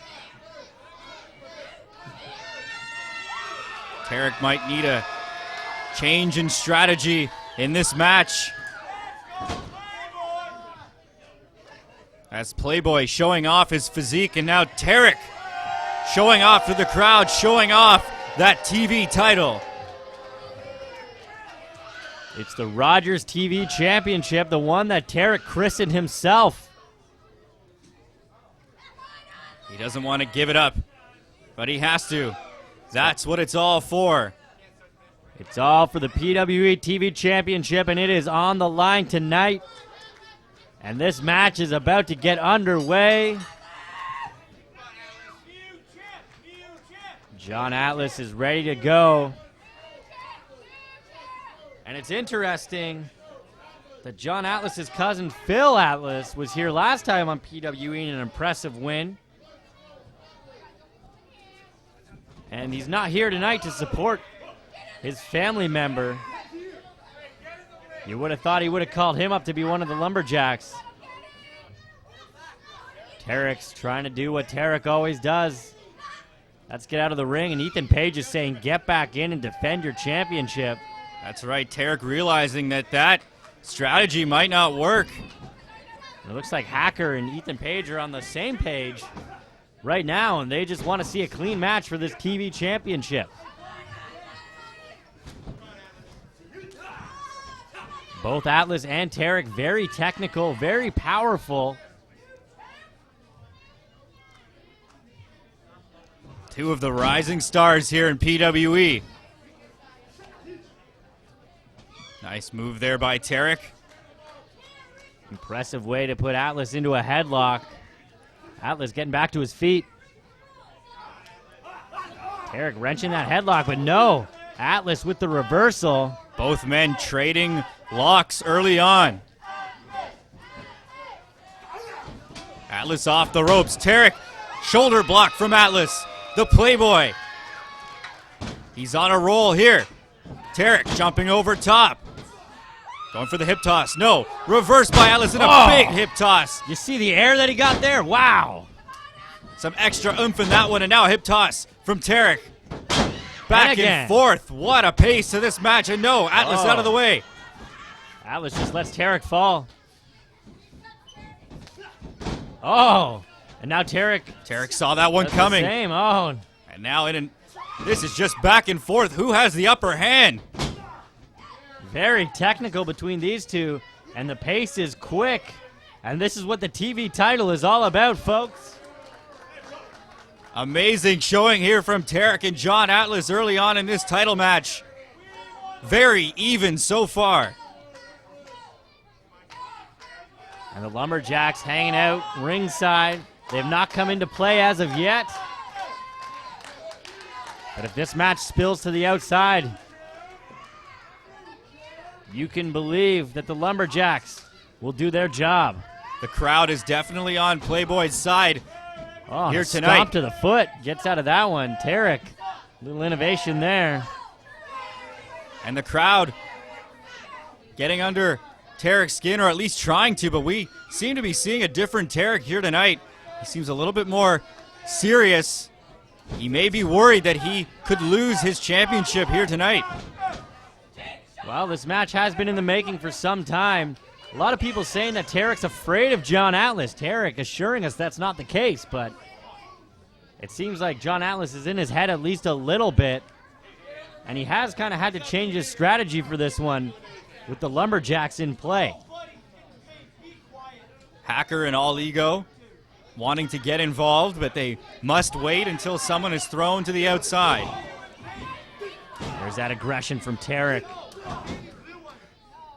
Speaker 2: TARIK might need a change in strategy in this match. As Playboy showing off his physique, and now TARIK showing off to the crowd, showing off that TV title.
Speaker 3: It's the Rogers TV Championship, the one that TARIK christened himself.
Speaker 2: He doesn't want to give it up, but he has to. That's what it's all for.
Speaker 3: It's all for the PWE TV Championship, and it is on the line tonight. And this match is about to get underway. John Atlas is ready to go. And it's interesting that John Atlas's cousin Phil Atlas was here last time on PWE in an impressive win. And he's not here tonight to support his family member. You would have thought he would have called him up to be one of the Lumberjacks. TARIK's trying to do what TARIK always does. Let's get out of the ring, and Ethan Page is saying, get back in and defend your championship.
Speaker 2: That's right, TARIK realizing that strategy might not work.
Speaker 3: It looks like Hacker and Ethan Page are on the same page right now, and they just want to see a clean match for this TV championship. Both Atlas and TARIK very technical, very powerful.
Speaker 2: Two of the rising stars here in PWE. Nice move there by TARIK.
Speaker 3: Impressive way to put Atlas into a headlock. Atlas getting back to his feet. TARIK wrenching that headlock, but no. Atlas with the reversal.
Speaker 2: Both men trading locks early on. Atlas off the ropes. TARIK, shoulder block from Atlas. The Playboy. He's on a roll here. TARIK jumping over top. Going for the hip toss. No. Reversed by Atlas in a big hip toss.
Speaker 3: You see the air that he got there? Wow.
Speaker 2: Some extra oomph in that one, and now a hip toss from TARIK. Back and forth. What a pace to this match. And no, Atlas out of the way.
Speaker 3: Atlas just lets TARIK fall. Oh. And now TARIK
Speaker 2: saw that one coming.
Speaker 3: Same. Oh.
Speaker 2: And now this is just back and forth. Who has the upper hand?
Speaker 3: Very technical between these two, and the pace is quick. And this is what the TV title is all about, folks.
Speaker 2: Amazing showing here from TARIK and John Atlas early on in this title match. Very even so far.
Speaker 3: And the Lumberjacks hanging out ringside. They've not come into play as of yet. But if this match spills to the outside, you can believe that the Lumberjacks will do their job.
Speaker 2: The crowd is definitely on Playboy's side here tonight.
Speaker 3: Stomp to the foot. Gets out of that one. TARIK, little innovation there.
Speaker 2: And the crowd getting under TARIK's skin, or at least trying to, but we seem to be seeing a different TARIK here tonight. He seems a little bit more serious. He may be worried that he could lose his championship here tonight.
Speaker 3: Well, this match has been in the making for some time. A lot of people saying that TARIK's afraid of John Atlas. TARIK assuring us that's not the case, but it seems like John Atlas is in his head at least a little bit, and he has kind of had to change his strategy for this one with the Lumberjacks in play.
Speaker 2: Hacker and All Ego wanting to get involved, but they must wait until someone is thrown to the outside.
Speaker 3: There's that aggression from TARIK.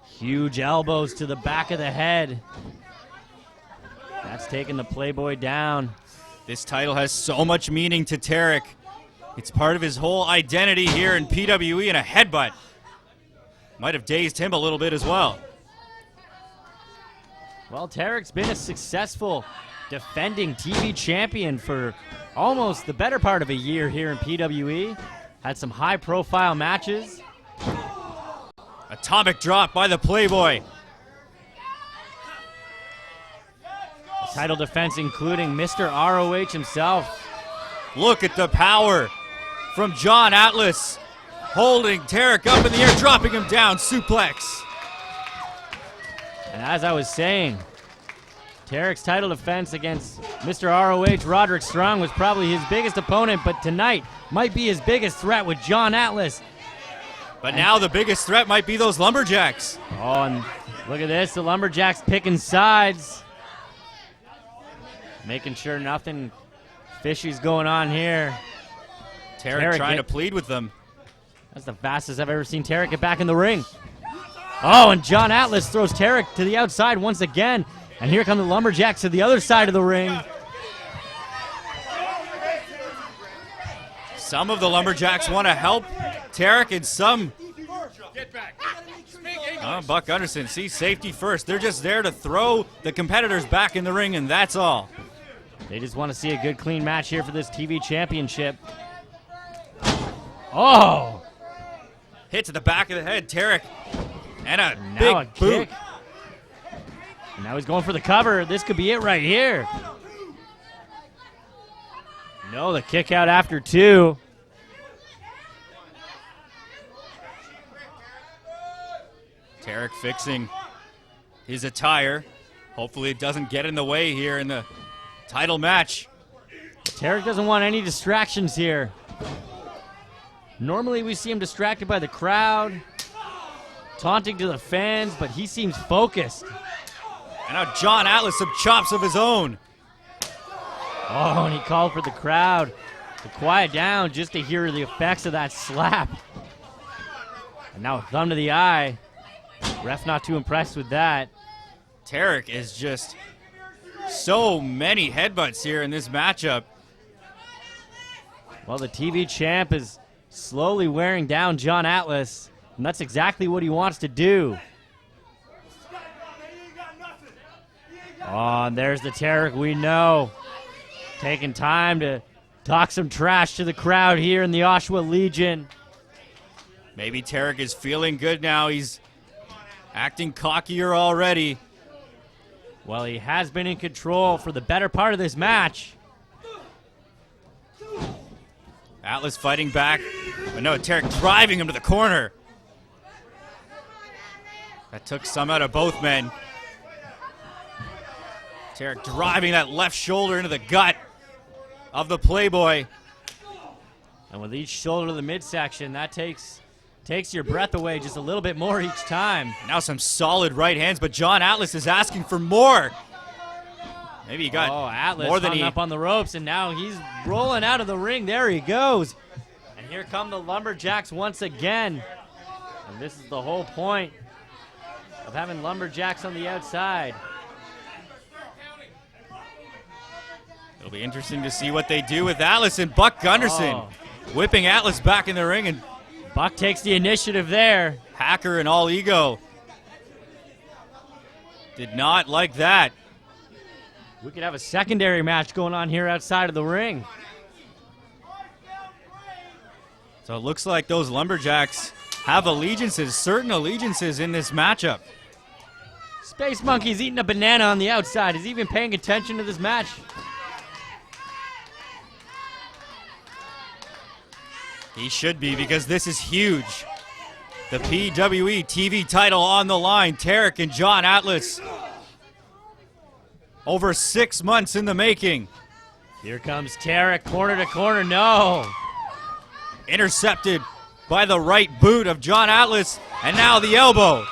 Speaker 3: Huge elbows to the back of the head. That's taking the Playboy down.
Speaker 2: This title has so much meaning to TARIK. It's part of his whole identity here in PWE, and a headbutt might have dazed him a little bit as well.
Speaker 3: Well, TARIK's been a successful defending TV champion for almost the better part of a year here in PWE. Had some high-profile matches.
Speaker 2: Atomic drop by the Playboy.
Speaker 3: Title defense including Mr. ROH himself.
Speaker 2: Look at the power from John Atlas, holding TARIK up in the air, dropping him down, suplex.
Speaker 3: And as I was saying, TARIK's title defense against Mr. ROH, Roderick Strong, was probably his biggest opponent, but tonight might be his biggest threat with John Atlas.
Speaker 2: But now the biggest threat might be those Lumberjacks.
Speaker 3: Oh, and look at this, the Lumberjacks picking sides. Making sure nothing fishy's going on here.
Speaker 2: TARIK trying to plead with them.
Speaker 3: That's the fastest I've ever seen TARIK get back in the ring. Oh, and John Atlas throws TARIK to the outside once again. And here come the Lumberjacks to the other side of the ring.
Speaker 2: Some of the Lumberjacks want to help TARIK, and some... Buck Gunderson sees safety first. They're just there to throw the competitors back in the ring, and that's all.
Speaker 3: They just want to see a good, clean match here for this TV championship. Oh!
Speaker 2: Hit to the back of the head, TARIK. And a
Speaker 3: Now
Speaker 2: big
Speaker 3: a
Speaker 2: boot.
Speaker 3: kick. And now he's going for the cover. This could be it right here. No, the kick out after two.
Speaker 2: TARIK fixing his attire. Hopefully it doesn't get in the way here in the title match.
Speaker 3: TARIK doesn't want any distractions here. Normally we see him distracted by the crowd, taunting to the fans, but he seems focused.
Speaker 2: And now John Atlas, some chops of his own.
Speaker 3: Oh, and he called for the crowd to quiet down just to hear the effects of that slap. And now a thumb to the eye. Ref not too impressed with that.
Speaker 2: TARIK is just so many headbutts here in this matchup.
Speaker 3: Well, the TV champ is slowly wearing down John Atlas, and that's exactly what he wants to do. Oh, and there's the TARIK we know. Taking time to talk some trash to the crowd here in the Oshawa Legion.
Speaker 2: Maybe TARIK is feeling good now. He's acting cockier already.
Speaker 3: Well, he has been in control for the better part of this match.
Speaker 2: Atlas fighting back. But no, TARIK driving him to the corner. That took some out of both men. TARIK driving that left shoulder into the gut of the Playboy.
Speaker 3: And with each shoulder to the midsection, that takes your breath away just a little bit more each time.
Speaker 2: Now some solid right hands, but John Atlas is asking for more. Maybe he got
Speaker 3: Atlas
Speaker 2: more than
Speaker 3: hung
Speaker 2: he...
Speaker 3: up on the ropes, and now he's rolling out of the ring. There he goes. And here come the Lumberjacks once again. And this is the whole point of having Lumberjacks on the outside.
Speaker 2: It'll be interesting to see what they do with Atlas and Buck Gunderson. Whipping Atlas back in the ring, and
Speaker 3: Buck takes the initiative there.
Speaker 2: Hacker and All Ego did not like that.
Speaker 3: We could have a secondary match going on here outside of the ring.
Speaker 2: So it looks like those Lumberjacks have allegiances, certain allegiances in this matchup.
Speaker 3: Space Monkey's eating a banana on the outside. Is he even paying attention to this match?
Speaker 2: He should be, because this is huge. The PWE TV title on the line. TARIK and John Atlas. Over 6 months in the making.
Speaker 3: Here comes TARIK, corner to corner. No.
Speaker 2: Intercepted by the right boot of John Atlas. And now the elbow.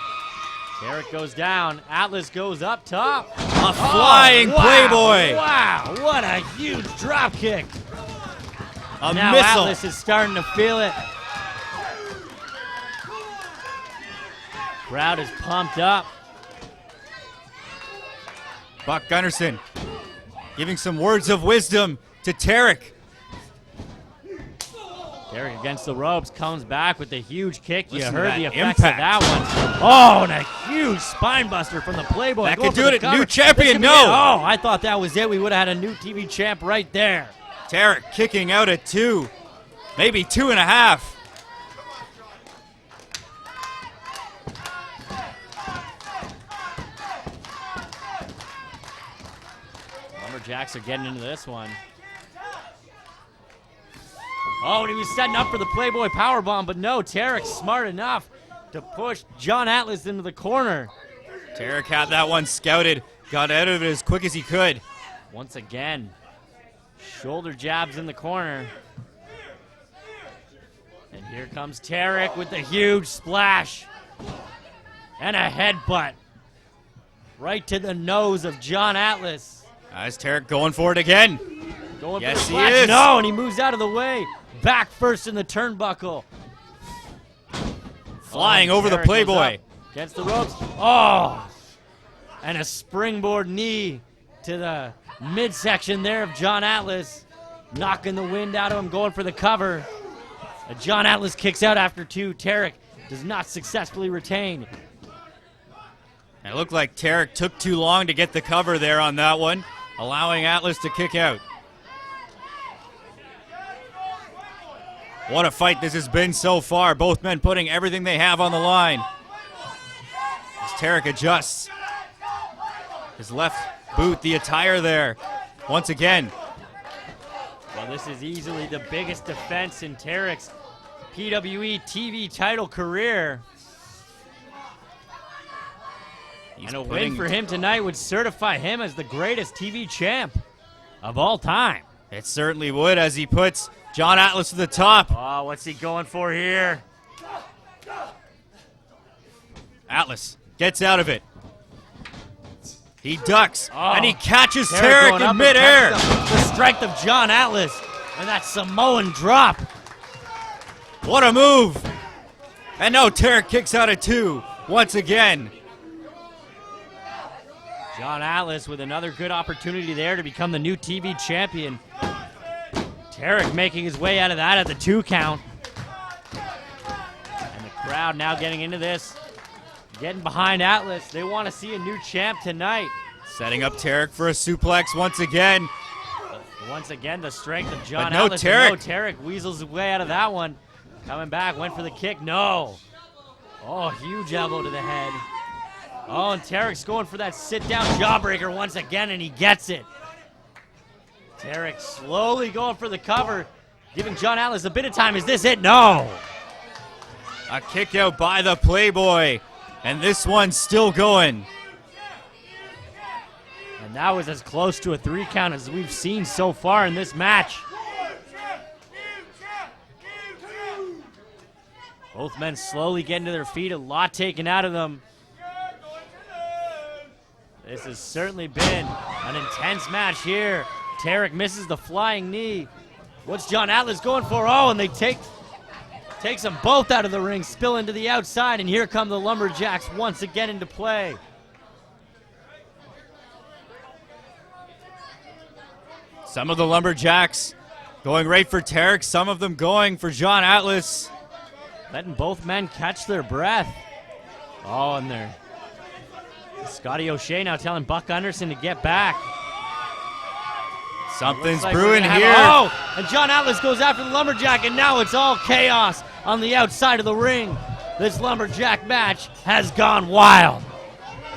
Speaker 3: Tarek goes down. Atlas goes up top.
Speaker 2: A flying Playboy.
Speaker 3: Wow, what a huge drop kick.
Speaker 2: A
Speaker 3: now
Speaker 2: missile.
Speaker 3: Atlas is starting to feel it. Crowd is pumped up.
Speaker 2: Buck Gunderson giving some words of wisdom to Tarek.
Speaker 3: Tarek against the ropes, comes back with a huge kick.
Speaker 2: Listen
Speaker 3: You
Speaker 2: to
Speaker 3: heard the
Speaker 2: that
Speaker 3: effects of
Speaker 2: impact.
Speaker 3: that one. Oh, and a huge spine buster from the Playboy.
Speaker 2: That
Speaker 3: Going
Speaker 2: could do
Speaker 3: for the
Speaker 2: it.
Speaker 3: cover.
Speaker 2: New champion,
Speaker 3: This could be
Speaker 2: no.
Speaker 3: it. Oh, I thought that was it. We would have had a new TV champ right there.
Speaker 2: Tarek kicking out at 2, maybe 2.5.
Speaker 3: Lumberjacks are getting into this one. Oh, and he was setting up for the Playboy powerbomb, but no, Tarek's smart enough to push John Atlas into the corner.
Speaker 2: Tarek had that one scouted, got out of it as quick as he could.
Speaker 3: Once again, shoulder jabs in the corner. And here comes Tarek with the huge splash. And a headbutt right to the nose of John Atlas.
Speaker 2: Is Tarek going for it again?
Speaker 3: Going
Speaker 2: Yes,
Speaker 3: for the
Speaker 2: he
Speaker 3: splash.
Speaker 2: is.
Speaker 3: No, and he moves out of the way. Back first in the turnbuckle.
Speaker 2: Flying over the
Speaker 3: Tarek goes
Speaker 2: Playboy.
Speaker 3: up against the ropes. Oh! And a springboard knee to the midsection there of John Atlas. Knocking the wind out of him, going for the cover. John Atlas kicks out after 2. Tarek does not successfully retain.
Speaker 2: It looked like Tarek took too long to get the cover there on that one, allowing Atlas to kick out. What a fight this has been so far. Both men putting everything they have on the line. As Tarek adjusts his left boot, the attire there. Once again.
Speaker 3: Well, this is easily the biggest defense in Tarek's PWE TV title career. And a win for him tonight would certify him as the greatest TV champ of all time.
Speaker 2: It certainly would, as he puts John Atlas to the top.
Speaker 3: Oh, what's he going for here?
Speaker 2: Atlas gets out of it. He ducks,
Speaker 3: Oh,
Speaker 2: and he catches
Speaker 3: Tarek
Speaker 2: Tarek
Speaker 3: going up
Speaker 2: in
Speaker 3: and
Speaker 2: midair.
Speaker 3: catches the strength of John Atlas and that Samoan drop.
Speaker 2: What a move. And now Tarek kicks out at 2 once again.
Speaker 3: John Atlas with another good opportunity there to become the new TV champion. Tarek making his way out of that at the 2 count. And the crowd now getting into this, getting behind Atlas. They want to see a new champ tonight.
Speaker 2: Setting up Tarek for a suplex once again.
Speaker 3: Once again, the strength of John
Speaker 2: But no
Speaker 3: Atlas.
Speaker 2: Tarek.
Speaker 3: No, Tarek weasels his way out of that one. Coming back, went for the kick. No. Oh, huge elbow to the head. Oh, and Tarek's going for that sit-down jawbreaker once again, and he gets it. Tarek slowly going for the cover, giving John Atlas a bit of time. Is this it? No.
Speaker 2: A kick out by the Playboy. And this one's still going.
Speaker 3: And that was as close to a 3 count as we've seen so far in this match. Both men slowly getting to their feet, a lot taken out of them. This has certainly been an intense match here. Tarek misses the flying knee. What's John Atlas going for? Oh, and they takes them both out of the ring, spilling to the outside, and here come the Lumberjacks once again into play.
Speaker 2: Some of the Lumberjacks going right for Tarek, some of them going for John Atlas.
Speaker 3: Letting both men catch their breath. Oh, and they're Scotty O'Shea now telling Buck Gunderson to get back.
Speaker 2: Something's
Speaker 3: Like
Speaker 2: brewing
Speaker 3: we're gonna
Speaker 2: here.
Speaker 3: Oh, and John Atlas goes after the Lumberjack, and now it's all chaos on the outside of the ring. This Lumberjack match has gone wild.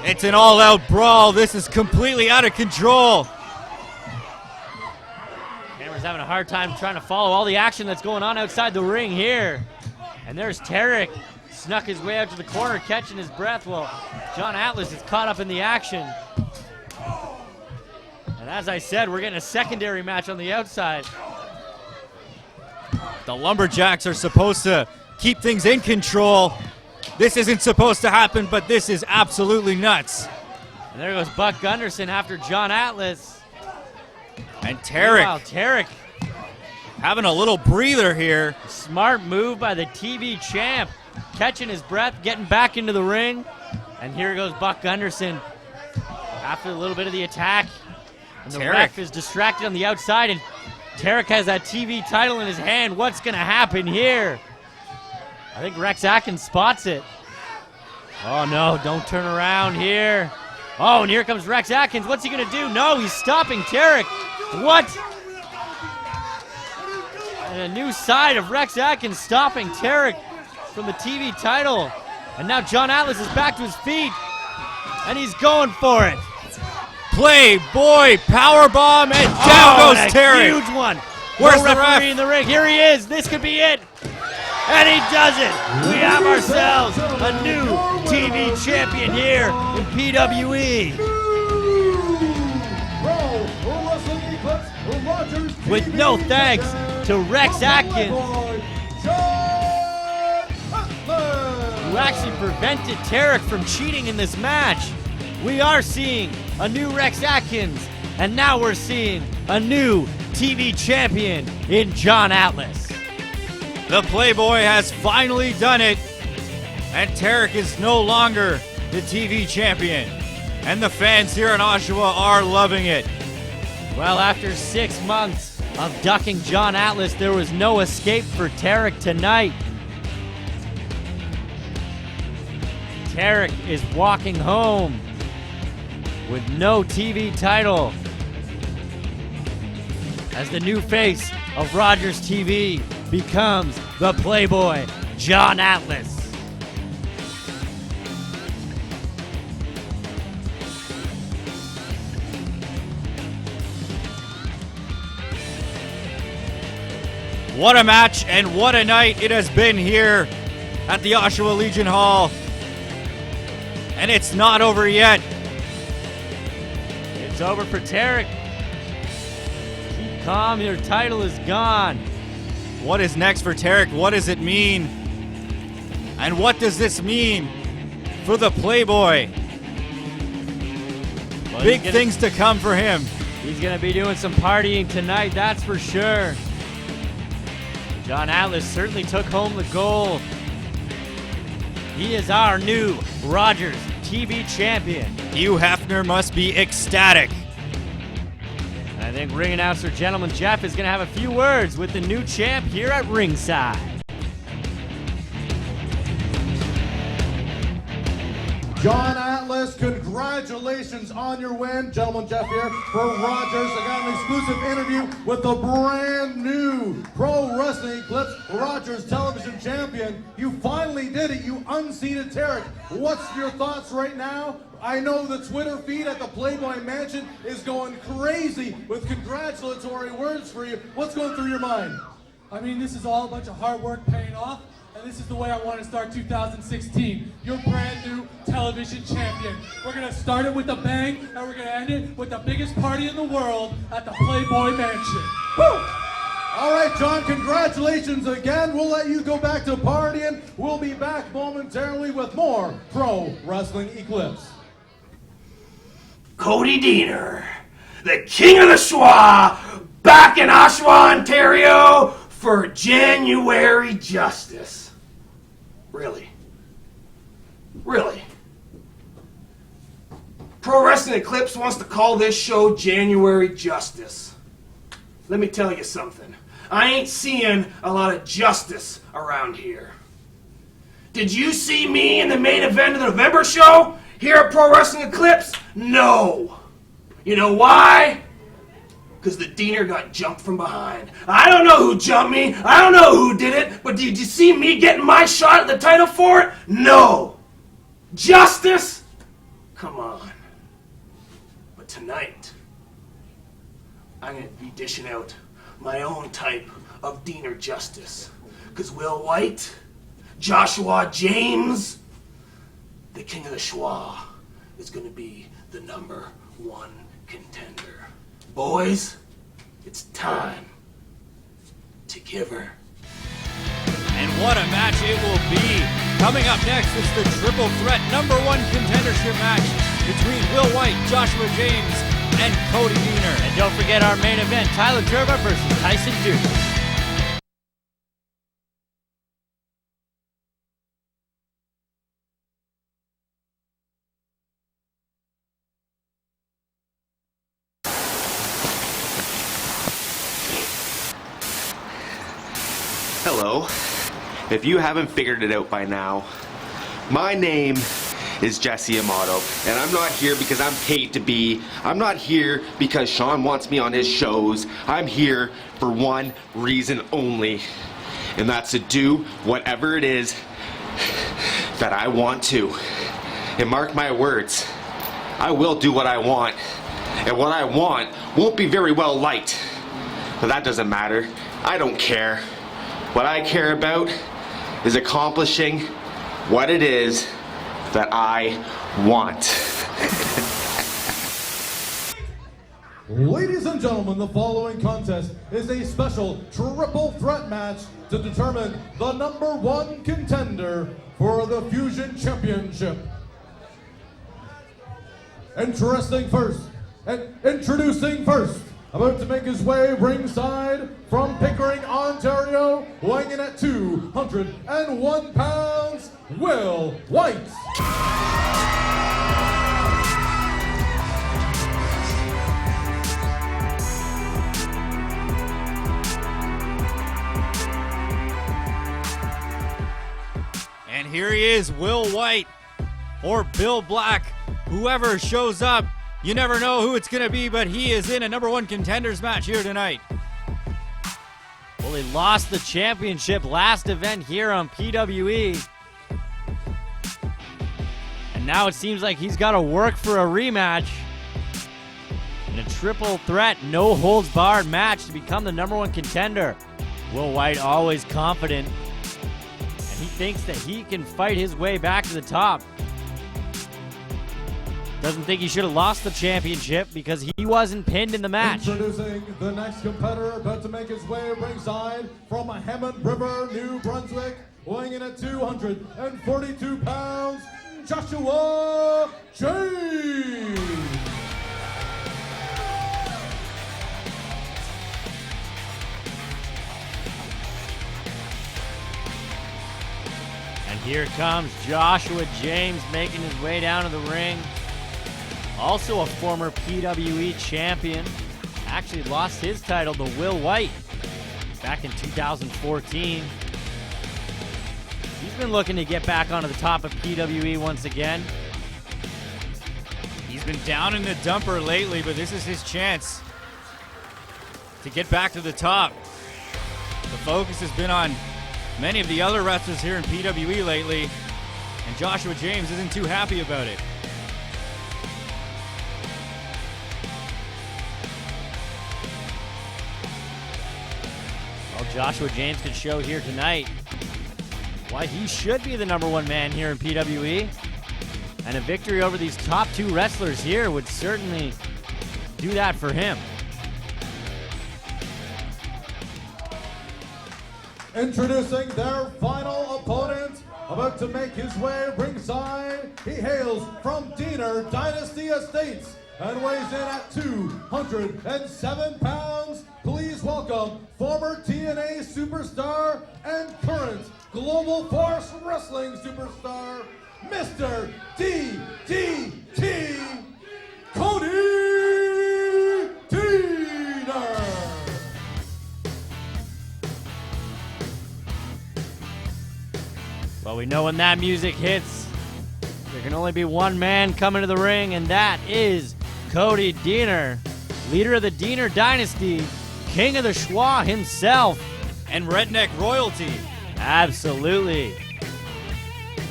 Speaker 2: It's an all-out brawl. This is completely out of control.
Speaker 3: Camera's having a hard time trying to follow all the action that's going on outside the ring here. And there's Tarek, snuck his way out to the corner, catching his breath. Well, John Atlas is caught up in the action. And as I said, we're getting a secondary match on the outside.
Speaker 2: The Lumberjacks are supposed to keep things in control. This isn't supposed to happen, but this is absolutely nuts.
Speaker 3: And there goes Buck Gunderson after John Atlas.
Speaker 2: And Tarik.
Speaker 3: Wow, Tarik.
Speaker 2: Having a little breather here.
Speaker 3: Smart move by the TV champ. Catching his breath, getting back into the ring. And here goes Buck Gunderson after a little bit of the attack. And the ref is distracted on the outside, and Tarik has that TV title in his hand. What's going to happen here? I think Rex Atkins spots it. Oh, no, don't turn around here. Oh, and here comes Rex Atkins. What's he going to do? No, he's stopping Tarik. What? And a new side of Rex Atkins stopping Tarik from the TV title. And now John Atlas is back to his feet, and he's going for it.
Speaker 2: Playboy powerbomb, and down goes Tarik.
Speaker 3: Huge one.
Speaker 2: Where's
Speaker 3: no
Speaker 2: the
Speaker 3: referee
Speaker 2: ref?
Speaker 3: in the ring? Here he is. This could be it. And he does it. We have ourselves a new TV champion here in PWE. With no thanks to Rex Atkins, who actually prevented Tarik from cheating in this match. We are seeing a new Rex Atkins, and now we're seeing a new TV champion in John Atlas.
Speaker 2: The Playboy has finally done it, and Tarik is no longer the TV champion. And the fans here in Oshawa are loving it.
Speaker 3: Well, after 6 months of ducking John Atlas, there was no escape for Tarik tonight. Tarik is walking home with no TV title as the new face of Rogers TV becomes the Playboy John Atlas.
Speaker 2: What a match and what a night it has been here at the Oshawa Legion Hall. And it's not over yet.
Speaker 3: It's over for Tarik. Keep calm, your title is gone.
Speaker 2: What is next for Tarik? What does it mean? And what does this mean for the Playboy?
Speaker 3: Well,
Speaker 2: Big things to come for him.
Speaker 3: He's going to be doing some partying tonight, that's for sure. John Atlas certainly took home the gold. He is our new Rogers TV champion.
Speaker 2: Hugh Hefner must be ecstatic.
Speaker 3: And I think ring announcer Gentleman Jeff is going to have a few words with the new champ here at ringside.
Speaker 5: John Atlas, congratulations on your win. Gentleman Jeff here for Rogers. I got an exclusive interview with the brand new Pro Wrestling Eclipse Rogers television champion. You finally did it. You unseated Tarik. What's your thoughts right now? I know the Twitter feed at the Playboy Mansion is going crazy with congratulatory words for you. What's going through your mind?
Speaker 10: I mean, this is all a bunch of hard work paying off, and this is the way I want to start 2016. Your brand new television champion. We're going to start it with a bang, and we're going to end it with the biggest party in the world at the Playboy Mansion.
Speaker 5: Woo! All right, John, congratulations again. We'll let you go back to partying. We'll be back momentarily with more Pro Wrestling Eclipse.
Speaker 9: Cody Diener, the king of the schwa, back in Oshawa, Ontario for January Justice. Really? Really? Pro Wrestling Eclipse wants to call this show January Justice. Let me tell you something. I ain't seeing a lot of justice around here. Did you see me in the main event of the November show here at Pro Wrestling Eclipse? No. You know why? Because the Diener got jumped from behind. I don't know who jumped me. I don't know who did it. But did you see me getting my shot at the title for it? No. Justice? Come on. But tonight, I'm going to be dishing out my own type of Diener justice. Because Will White, Joshua James, the king of the schwa, is going to be the #1 contender. Boys, it's time to give her.
Speaker 2: And what a match it will be. Coming up next is the triple threat #1 contendership match between Will White, Joshua James, and Cody Deaner.
Speaker 3: And don't forget our main event, Tirva versus Tyson Duke.
Speaker 6: Hello. If you haven't figured it out by now, my name is Jesse Amato, and I'm not here because I'm paid to be. I'm not here because Sean wants me on his shows. I'm here for one reason only, and that's to do whatever it is that I want to. And mark my words, I will do what I want, and what I want won't be very well liked. But that doesn't matter. I don't care. What I care about is accomplishing what it is that I want.
Speaker 5: Ladies and gentlemen, the following contest is a special triple threat match to determine the #1 contender for the Fusion Championship. Introducing first, about to make his way ringside from Pickering, Ontario, weighing in at 201 pounds, Will White.
Speaker 2: And here he is, Will White, or Bill Black. Whoever shows up, you never know who it's going to be, but he is in a #1 contenders match here tonight.
Speaker 3: Well, he lost the championship last event here on PWE. And now it seems like he's got to work for a rematch in a triple threat, no holds barred match to become the #1 contender. Will White always confident, and he thinks that he can fight his way back to the top. Doesn't think he should have lost the championship because he wasn't pinned in the match.
Speaker 5: Introducing the next competitor, about to make his way ringside from Hammond River, New Brunswick, weighing in at 242 pounds, Joshua James.
Speaker 3: And here comes Joshua James making his way down to the ring. Also a former PWE champion. Actually lost his title to Will White back in 2014. He's been looking to get back onto the top of PWE once again.
Speaker 2: He's been down in the dumper lately, but this is his chance to get back to the top. The focus has been on many of the other wrestlers here in PWE lately, and Joshua James isn't too happy about it.
Speaker 3: Well, Joshua James could show here tonight why he should be the #1 man here in PWE. And a victory over these top 2 wrestlers here would certainly do that for him.
Speaker 5: Introducing their final opponent, about to make his way ringside. He hails from Diener Dynasty Estates and weighs in at 207 pounds. Please welcome former TNA superstar and current Global Force Wrestling superstar, Mr. DDT, Cody Deaner.
Speaker 3: Well, we know when that music hits, there can only be one man coming to the ring, and that is Cody Deaner, leader of the Diener Dynasty, king of the schwa himself.
Speaker 2: And redneck royalty.
Speaker 3: Absolutely.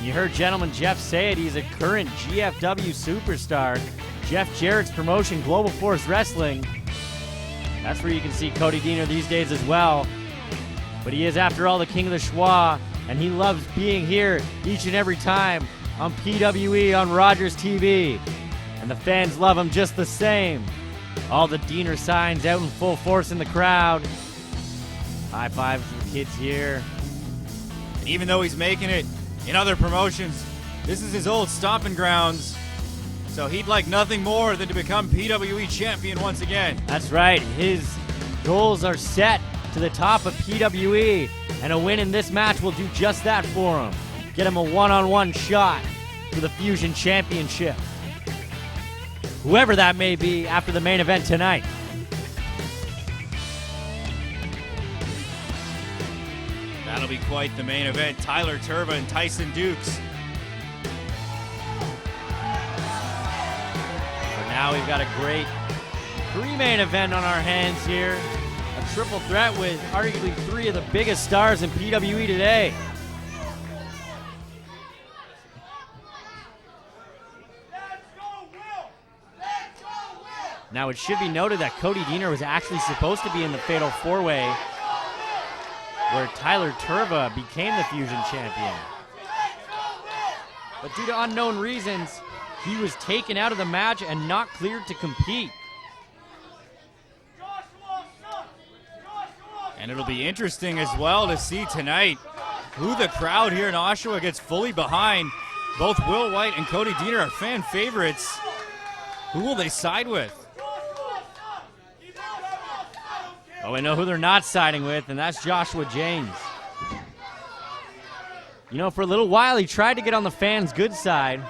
Speaker 3: You heard gentleman Jeff say it, he's a current GFW superstar. Jeff Jarrett's promotion, Global Force Wrestling. That's where you can see Cody Deaner these days as well. But he is, after all, the king of the schwa, and he loves being here each and every time on PWE on Rogers TV. And the fans love him just the same. All the Deaner signs out in full force in the crowd. High fives to the kids here.
Speaker 2: And even though he's making it In other promotions, this is his old stomping grounds, so he'd like nothing more than to become PWE champion once again.
Speaker 3: That's right. His goals are set to the top of PWE, and a win in this match will do just that for him. Get him a one-on-one shot for the Fusion Championship. Whoever that may be after the main event tonight.
Speaker 2: That'll be quite the main event. Tyler Tirva and Tyson Dukes.
Speaker 3: For now, we've got a great three-main event on our hands here. A triple threat with arguably three of the biggest stars in PWE today. Now, it should be noted that Cody Diener was actually supposed to be in the Fatal 4-Way, where Tyler Tirva became the Fusion champion. But due to unknown reasons, he was taken out of the match and not cleared to compete.
Speaker 2: And it'll be interesting as well to see tonight who the crowd here in Oshawa gets fully behind. Both Will White and Cody Diener are fan favorites. Who will they side with?
Speaker 3: Oh, I know who they're not siding with, and that's Joshua James. You know, for a little while, he tried to get on the fans' good side,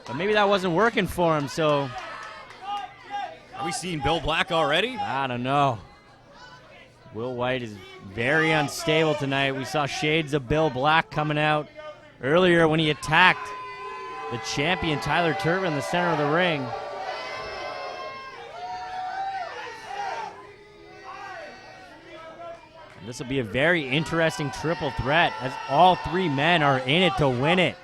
Speaker 3: but maybe that wasn't working for him, so...
Speaker 2: Are we seeing Bill Black already?
Speaker 3: I don't know. Will White is very unstable tonight. We saw shades of Bill Black coming out earlier when he attacked the champion, Tyler Tirva, in the center of the ring. This will be a very interesting triple threat as all three men are in it to win it.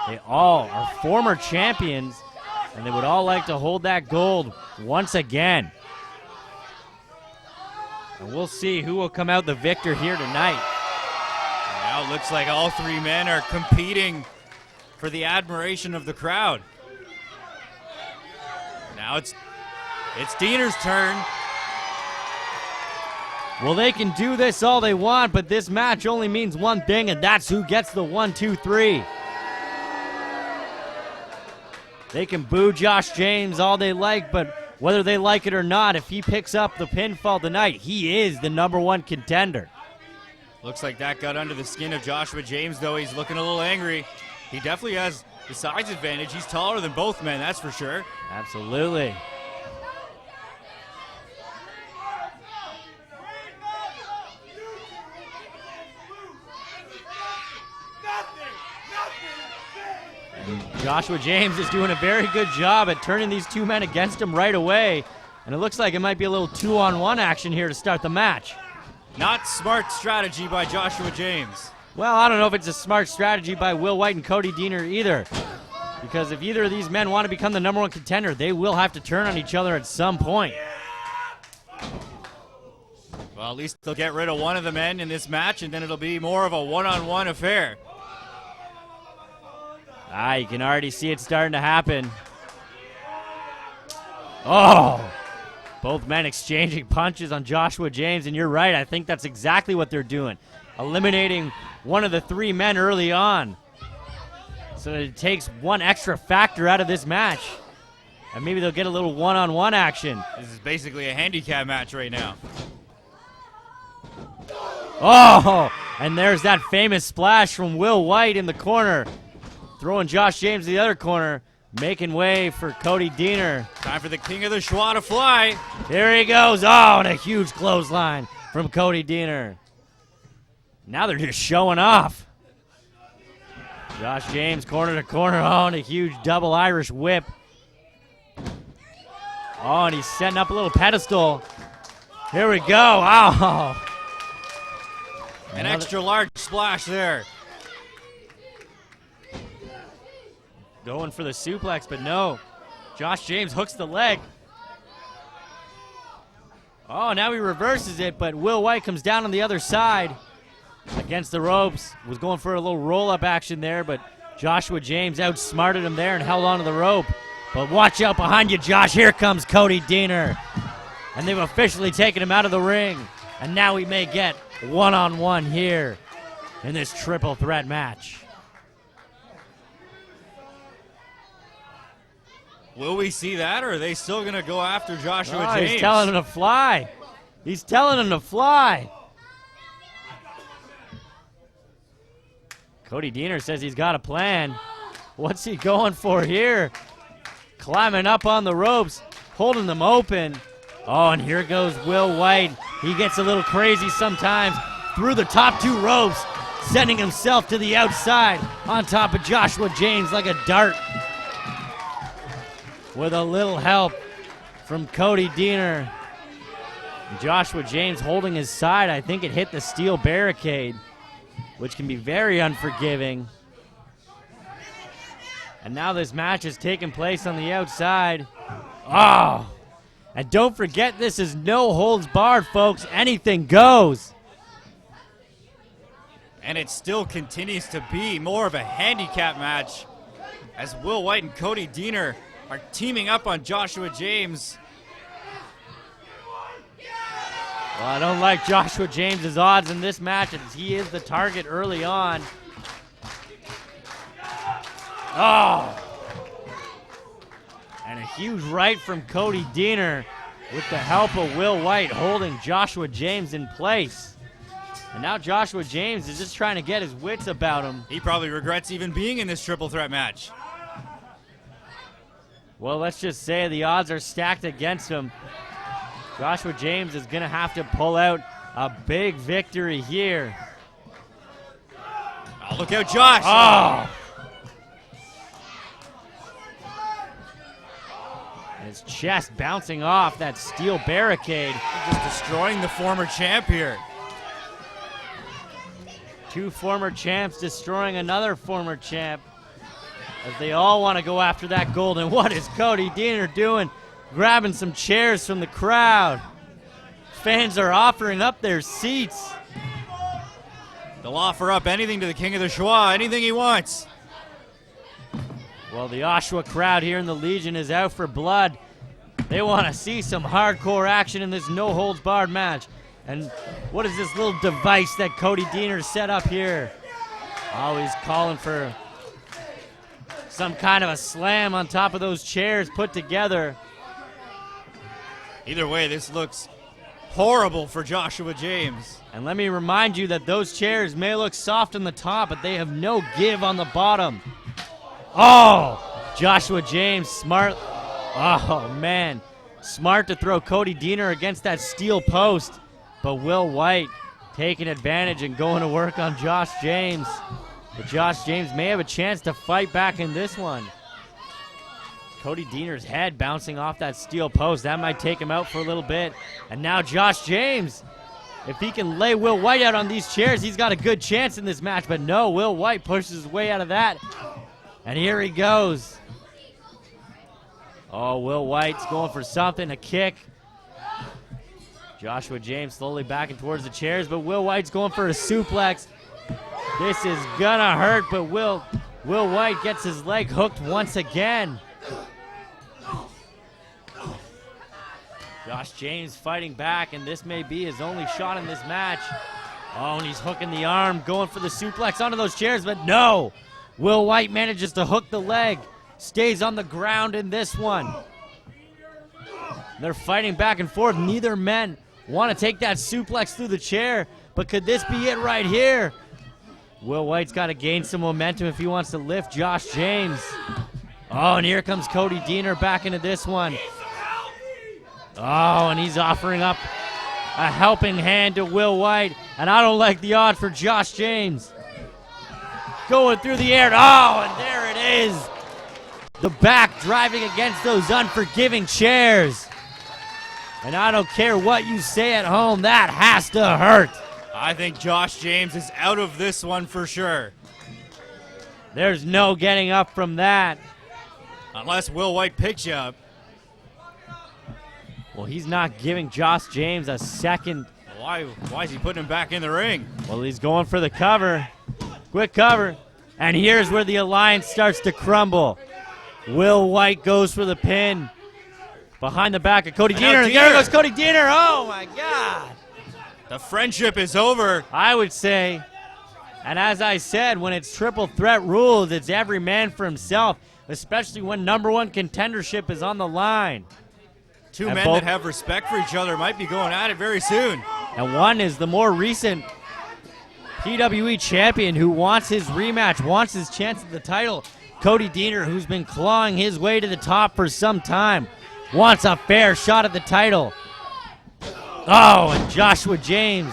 Speaker 3: They all are former champions, and they would all like to hold that gold once again. And we'll see who will come out the victor here tonight.
Speaker 2: Now it looks like all three men are competing for the admiration of the crowd. Now it's Diener's turn.
Speaker 3: Well, they can do this all they want, but this match only means one thing, and that's who gets the 1, 2, 3. They can boo Josh James all they like, but whether they like it or not, if he picks up the pinfall tonight, he is the #1 contender.
Speaker 2: Looks like that got under the skin of Joshua James, though. He's looking a little angry. He definitely has the size advantage. He's taller than both men, that's for sure.
Speaker 3: Absolutely. Joshua James is doing a very good job at turning these two men against him right away. And it looks like it might be a little 2-on-1 action here to start the match.
Speaker 2: Not smart strategy by Joshua James.
Speaker 3: Well, I don't know if it's a smart strategy by Will White and Cody Diener either. Because if either of these men want to become the #1 contender, they will have to turn on each other at some point.
Speaker 2: Well, at least they'll get rid of one of the men in this match, and then it'll be more of a one-on-one affair.
Speaker 3: You can already see it starting to happen. Oh! Both men exchanging punches on Joshua James, and you're right, I think that's exactly what they're doing. Eliminating one of the three men early on, so that it takes one extra factor out of this match. And maybe they'll get a little one-on-one action.
Speaker 2: This is basically a handicap match right now.
Speaker 3: Oh! And there's that famous splash from Will White in the corner. Throwing Josh James to the other corner, making way for Cody Diener.
Speaker 2: Time for the king of the Schwa to fly.
Speaker 3: Here he goes. Oh, and a huge clothesline from Cody Diener. Now they're just showing off. Josh James corner to corner. Oh, and a huge double Irish whip. Oh, and he's setting up a little pedestal. Here we go. Oh.
Speaker 2: An extra large splash there.
Speaker 3: Going for the suplex, but no. Josh James hooks the leg. Oh, now he reverses it, but Will White comes down on the other side against the ropes. Was going for a little roll-up action there, but Joshua James outsmarted him there and held onto the rope. But watch out behind you, Josh. Here comes Cody Diener. And they've officially taken him out of the ring. And now we may get one-on-one here. in this triple threat match.
Speaker 2: Will we see that, or are they still going to go after Joshua James?
Speaker 3: He's telling him to fly. He's telling him to fly. Cody Deaner says he's got a plan. What's he going for here? Climbing up on the ropes, holding them open. Oh, and here goes Will White. He gets a little crazy sometimes through the top 2 ropes, sending himself to the outside on top of Joshua James like a dart. With a little help from Cody Deaner. Joshua James holding his side. I think it hit the steel barricade, which can be very unforgiving. And now this match is taking place on the outside. Oh! And don't forget, this is no holds barred, folks. Anything goes.
Speaker 2: And it still continues to be more of a handicap match as Will White and Cody Deaner are teaming up on Joshua James.
Speaker 3: Well, I don't like Joshua James's odds in this match as he is the target early on. Oh! And a huge right from Cody Deaner with the help of Will White holding Joshua James in place. And now Joshua James is just trying to get his wits about him.
Speaker 2: He probably regrets even being in this triple threat match.
Speaker 3: Well, let's just say the odds are stacked against him. Joshua James is going to have to pull out a big victory here.
Speaker 2: Oh, look out, Josh.
Speaker 3: Oh! His chest bouncing off that steel barricade.
Speaker 2: Just destroying the former champ here.
Speaker 3: 2 former champs destroying another former champ as they all want to go after that gold. And what is Cody Deaner doing? Grabbing some chairs from the crowd. Fans are offering up their seats.
Speaker 2: They'll offer up anything to the King of the Schwa, anything he wants.
Speaker 3: Well, the Oshawa crowd here in the Legion is out for blood. They want to see some hardcore action in this no-holds-barred match. And what is this little device that Cody Deaner set up here? Oh, he's calling for some kind of a slam on top of those chairs put together.
Speaker 2: Either way, this looks horrible for Joshua James.
Speaker 3: And let me remind you that those chairs may look soft on the top, but they have no give on the bottom. Oh, Joshua James, smart. Oh, man. Smart to throw Cody Deaner against that steel post. But Will White taking advantage and going to work on Josh James. But Josh James may have a chance to fight back in this one. Cody Deaner's head bouncing off that steel post. That might take him out for a little bit. And now Josh James. If he can lay Will White out on these chairs, he's got a good chance in this match. But no, Will White pushes his way out of that. And here he goes. Oh, Will White's going for something, a kick. Joshua James slowly backing towards the chairs, but Will White's going for a suplex. This is gonna hurt, but Will White gets his leg hooked once again. Josh James fighting back, and this may be his only shot in this match. Oh, and he's hooking the arm, going for the suplex onto those chairs, but no! Will White manages to hook the leg, stays on the ground in this one. They're fighting back and forth. Neither men want to take that suplex through the chair, but could this be it right here? Will White's got to gain some momentum if he wants to lift Josh James. Oh, and here comes Cody Deaner back into this one. Oh, and he's offering up a helping hand to Will White, and I don't like the odds for Josh James. Going through the air. Oh, and there it is. The back driving against those unforgiving chairs. And I don't care what you say at home, that has to hurt.
Speaker 2: I think Josh James is out of this one for sure.
Speaker 3: There's no getting up from that.
Speaker 2: Unless Will White picks you up.
Speaker 3: Well, he's not giving Josh James a second.
Speaker 2: Why is he putting him back in the ring?
Speaker 3: Well, he's going for the cover. Quick cover. And here's where the alliance starts to crumble. Will White goes for the pin. Behind the back of Cody Deaner. And there goes Cody Deaner. Oh, my God.
Speaker 2: The friendship is over.
Speaker 3: I would say. And as I said, when it's triple threat rules, it's every man for himself, especially when number one contendership is on the line.
Speaker 2: Two men that have respect for each other might be going at it very soon.
Speaker 3: And one is the more recent PWE champion who wants his rematch, wants his chance at the title. Cody Deaner, who's been clawing his way to the top for some time, wants a fair shot at the title. Oh, and Joshua James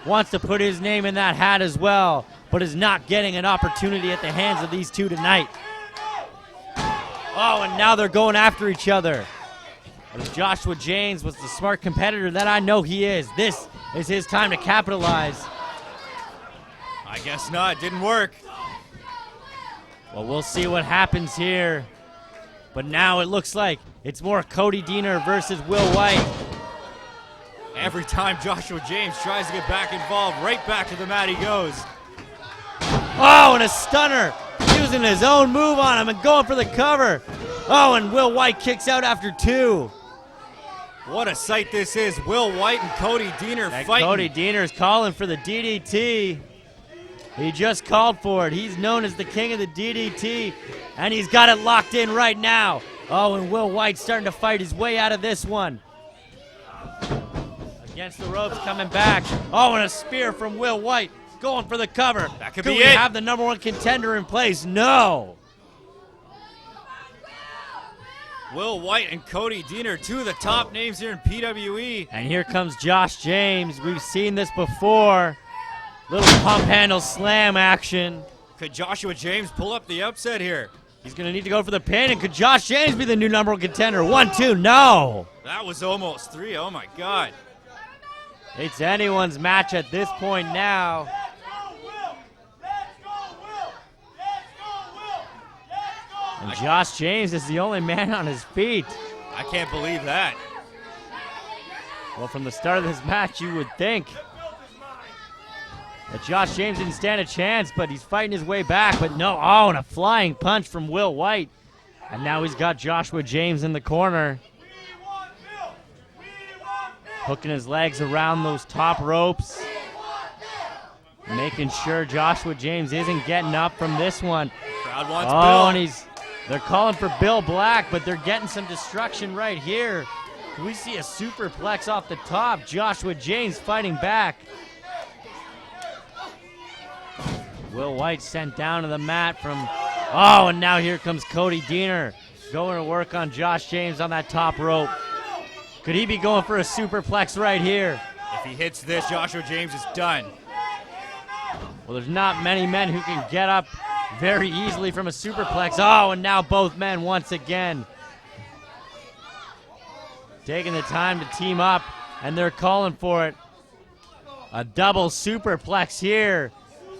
Speaker 3: wants to put his name in that hat as well, but is not getting an opportunity at the hands of these two tonight. Oh, and now they're going after each other. If Joshua James was the smart competitor that I know he is, this is his time to capitalize.
Speaker 2: I guess not. It didn't work.
Speaker 3: Well, we'll see what happens here. But now it looks like it's more Cody Deaner versus Will White.
Speaker 2: Every time Joshua James tries to get back involved, right back to the mat he goes.
Speaker 3: Oh, and a stunner. Using his own move on him and going for the cover. Oh, and Will White kicks out after two.
Speaker 2: What a sight this is. Will White and Cody Deaner fighting.
Speaker 3: Cody Deaner's calling for the DDT. He just called for it. He's known as the king of the DDT, and he's got it locked in right now. Oh, and Will White starting to fight his way out of this one. Against the ropes, coming back. Oh, and a spear from Will White. Going for the cover.
Speaker 2: That could
Speaker 3: be
Speaker 2: be
Speaker 3: we
Speaker 2: it.
Speaker 3: Have the number one contender in place? No.
Speaker 2: Will White and Cody Deaner, two of the top names here in PWE.
Speaker 3: And here comes Josh James. We've seen this before. Little pump handle slam action.
Speaker 2: Could Joshua James pull up the upset here?
Speaker 3: He's going to need to go for the pin. And could Josh James be the new number one contender? 1, 2, no.
Speaker 2: That was almost 3. Oh, my God.
Speaker 3: It's anyone's match at this point now. And Josh James is the only man on his feet.
Speaker 2: I can't believe that.
Speaker 3: Well, from the start of this match, you would think that Josh James didn't stand a chance, but he's fighting his way back. But no, oh, and a flying punch from Will White. And now he's got Joshua James in the corner. Hooking his legs around those top ropes. Making sure Joshua James isn't getting up from this one.
Speaker 2: Crowd wants
Speaker 3: Bill.
Speaker 2: Bill.
Speaker 3: And they're calling for Bill Black, but they're getting some destruction right here. We see a superplex off the top. Joshua James fighting back. Will White sent down to the mat from... Oh, and now here comes Cody Deaner going to work on Josh James on that top rope. Could he be going for a superplex right here?
Speaker 2: If he hits this, Joshua James is done.
Speaker 3: Well, there's not many men who can get up very easily from a superplex. Oh, and now both men once again taking the time to team up, and they're calling for it. A double superplex here.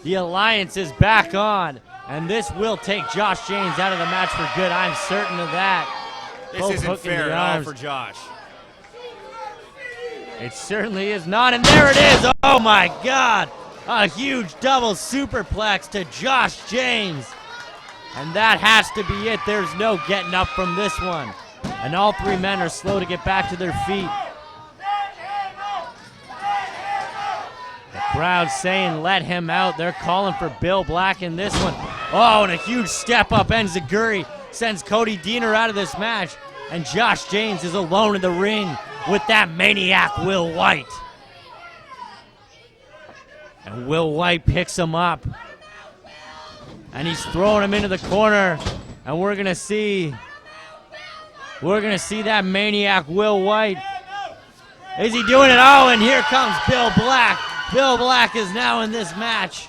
Speaker 3: The alliance is back on, and this will take Josh James out of the match for good. I'm certain of that.
Speaker 2: This
Speaker 3: Both
Speaker 2: isn't
Speaker 3: hooking
Speaker 2: fair
Speaker 3: the
Speaker 2: at all
Speaker 3: arms.
Speaker 2: for Josh.
Speaker 3: It certainly is not, and there it is. Oh my God. A huge double superplex to Josh James. And that has to be it. There's no getting up from this one. And all three men are slow to get back to their feet. The crowd saying let him out. They're calling for Bill Black in this one. Oh, and a huge step up enziguri sends Cody Deaner out of this match. And Josh James is alone in the ring with that maniac Will White. And Will White picks him up. And he's throwing him into the corner. And we're gonna see that maniac Will White. Is he doing it? Oh, and here comes Bill Black. Bill Black is now in this match.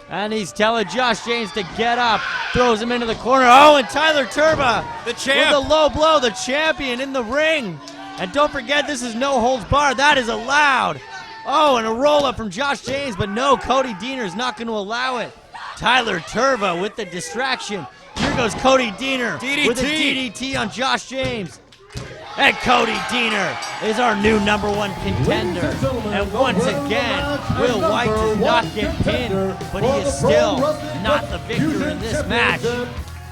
Speaker 3: And he's telling Josh James to get up. Throws him into the corner. Oh, and Tyler Tirva,
Speaker 2: the champ,
Speaker 3: with a low blow, the champion in the ring. And don't forget, this is no holds barred. That is allowed. Oh, and a roll-up from Josh James, but no, Cody Deaner is not going to allow it. Tyler Tirva with the distraction. Here goes Cody Deaner with a DDT on Josh James. And Cody Deaner is our new number one contender. And once again, Will White does not get pinned, but he is still not the victor in this match.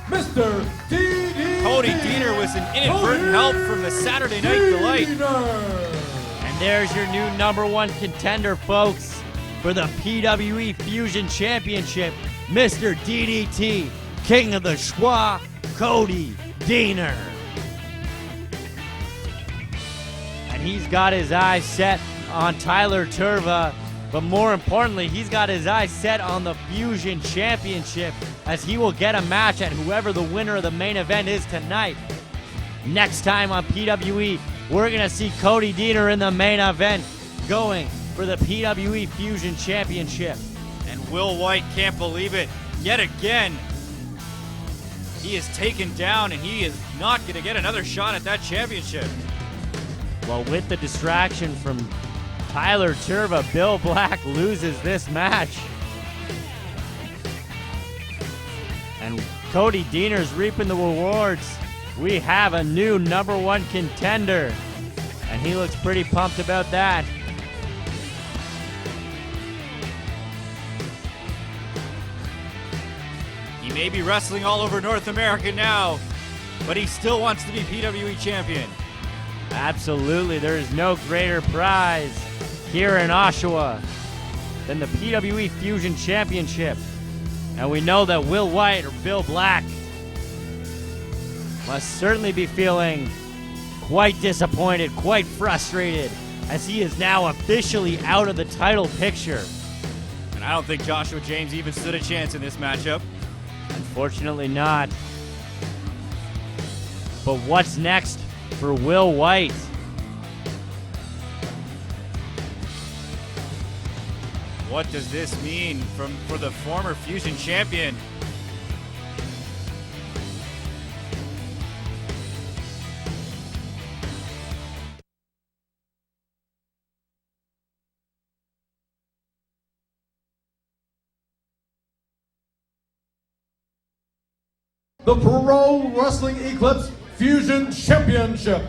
Speaker 5: Mr. DDT.
Speaker 2: Cody Deaner was an inadvertent help from the Saturday Night Delight.
Speaker 3: And there's your new number one contender, folks. for the PWE Fusion Championship, Mr. DDT, King of the Schwa, Cody Deaner. And he's got his eyes set on Tyler Tirva, but more importantly, he's got his eyes set on the Fusion Championship, as he will get a match at whoever the winner of the main event is tonight. Next time on PWE, we're going to see Cody Deaner in the main event going for the PWE Fusion Championship.
Speaker 2: And Will White can't believe it. Yet again, he is taken down and he is not going to get another shot at that championship.
Speaker 3: Well, with the distraction from Tyler Tirva, Bill Black loses this match. And Cody Deaner's reaping the rewards. We have a new #1 contender, and he looks pretty pumped about that.
Speaker 2: He may be wrestling all over North America now, but he still wants to be PWE champion.
Speaker 3: Absolutely, there is no greater prize here in Oshawa than the PWE Fusion Championship. And we know that Will White, or Bill Black, must certainly be feeling quite disappointed, quite frustrated, as he is now officially out of the title picture.
Speaker 2: And I don't think Joshua James even stood a chance in this matchup.
Speaker 3: Unfortunately not. But what's next for Will White?
Speaker 2: What does this mean for the former Fusion champion?
Speaker 5: The Pro Wrestling Eclipse Fusion Championship.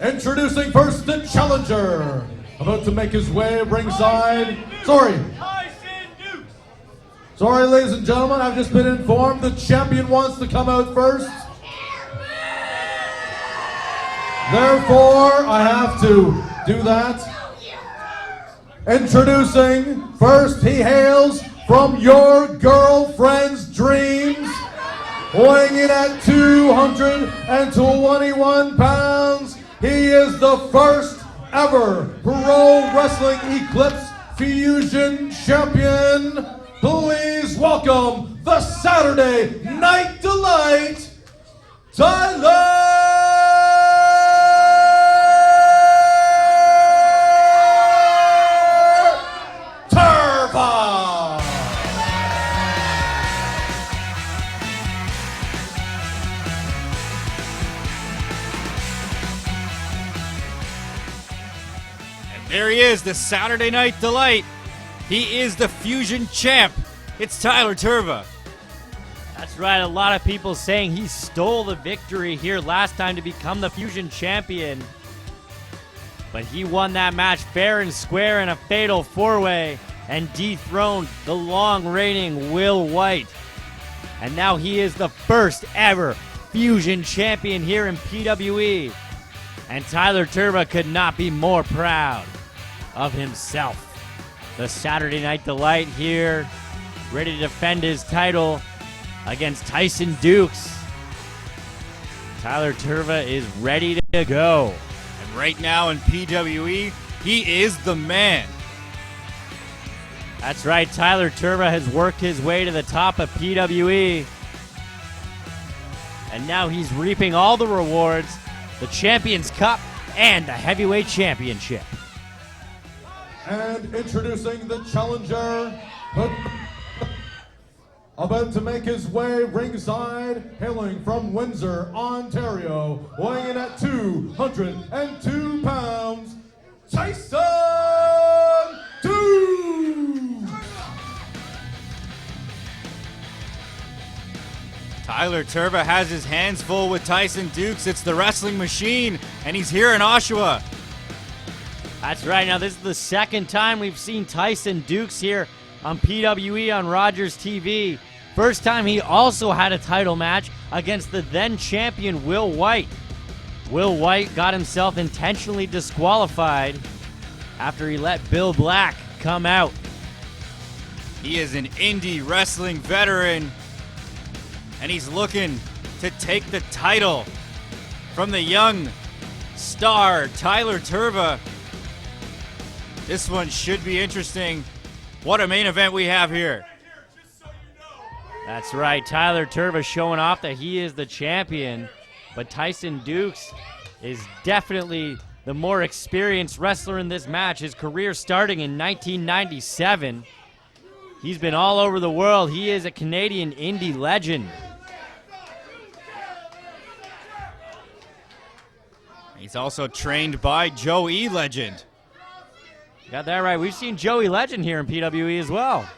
Speaker 5: Introducing first the challenger, about to make his way ringside. Sorry, ladies and gentlemen, I've just been informed the champion wants to come out first. Therefore, I have to do that. Introducing first, he hails from your girlfriend's dreams, weighing in at 221 pounds. He is the first ever Pro Wrestling Eclipse Fusion Champion. Please welcome the Saturday Night Delight, Tyler Tirva.
Speaker 2: There he is, the Saturday Night Delight. He is the Fusion champ. It's Tyler Tirva.
Speaker 3: That's right, a lot of people saying he stole the victory here last time to become the Fusion champion. But he won that match fair and square in a fatal four-way and dethroned the long-reigning Will White. And now he is the first ever Fusion champion here in PWE. And Tyler Tirva could not be more proud of himself. The Saturday Night Delight here, ready to defend his title against Tyson Dukes. Tyler Tirva is ready to go.
Speaker 2: And right now in PWE, he is the man.
Speaker 3: That's right, Tyler Tirva has worked his way to the top of PWE. And now he's reaping all the rewards, the Champions Cup and the Heavyweight Championship.
Speaker 5: And introducing the challenger, about to make his way ringside, hailing from Windsor, Ontario, weighing in at 202 pounds, Tyson Dukes.
Speaker 2: Tyler Tirva has his hands full with Tyson Dukes. It's the wrestling machine, and he's here in Oshawa.
Speaker 3: That's right. Now, this is the second time we've seen Tyson Dukes here on PWE on Rogers TV. First time he also had a title match against the then champion Will White. Will White got himself intentionally disqualified after he let Bill Black come out.
Speaker 2: He is an Indy wrestling veteran, and he's looking to take the title from the young star, Tyler Tirva. This one should be interesting. What a main event we have here.
Speaker 3: That's right, Tyler Tirva showing off that he is the champion, but Tyson Dukes is definitely the more experienced wrestler in this match. His career starting in 1997. He's been all over the world. He is a Canadian indie legend.
Speaker 2: He's also trained by Joey Legend.
Speaker 3: You got that right. We've seen Joey Legend here in PWE as well.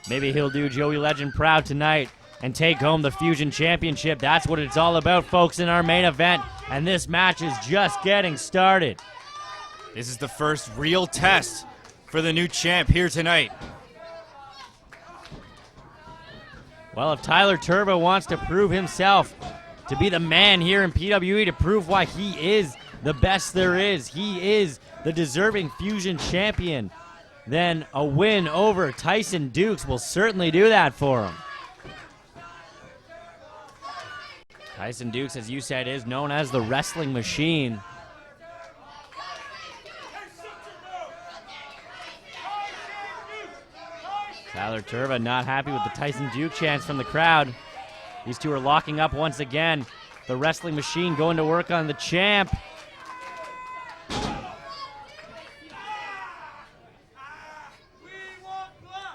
Speaker 3: Maybe he'll do Joey Legend proud tonight and take home the Fusion Championship. That's what it's all about, folks, in our main event. And this match is just getting started.
Speaker 2: This is the first real test for the new champ here tonight.
Speaker 3: Well, if Tyler Tirva wants to prove himself to be the man here in PWE, to prove why he is the best there is, he is the deserving Fusion champion, then a win over Tyson Dukes will certainly do that for him. Tyson Dukes, as you said, is known as the Wrestling Machine. Tyler Tirva not happy with the Tyson Duke chants from the crowd. These two are locking up once again. The Wrestling Machine going to work on the champ.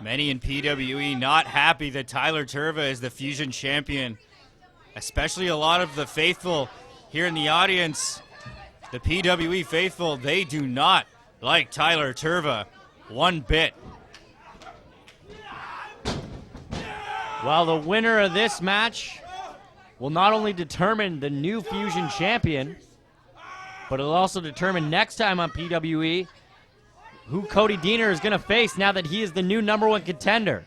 Speaker 2: Many in PWE not happy that Tyler Tirva is the Fusion champion, especially a lot of the faithful here in the audience. The PWE faithful, they do not like Tyler Tirva one bit.
Speaker 3: Well, the winner of this match will not only determine the new Fusion champion, but it'll also determine next time on PWE who Cody Deaner is going to face now that he is the new #1 contender.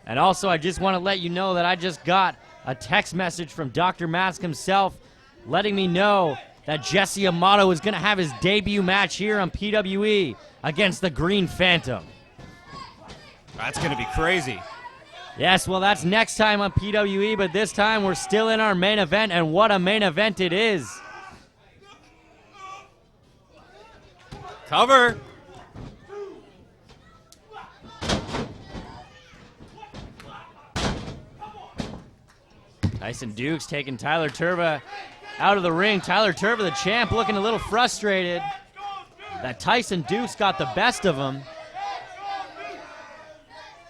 Speaker 3: And also, I just want to let you know that I just got a text message from Dr. Mask himself letting me know that Jesse Amato is going to have his debut match here on PWE against the Green Phantom.
Speaker 2: That's going to be crazy.
Speaker 3: Yes, well, that's next time on PWE, but this time we're still in our main event, and what a main event it is.
Speaker 2: Cover.
Speaker 3: Tyson Dukes taking Tyler Tirva out of the ring. Tyler Tirva, the champ, looking a little frustrated that Tyson Dukes got the best of him.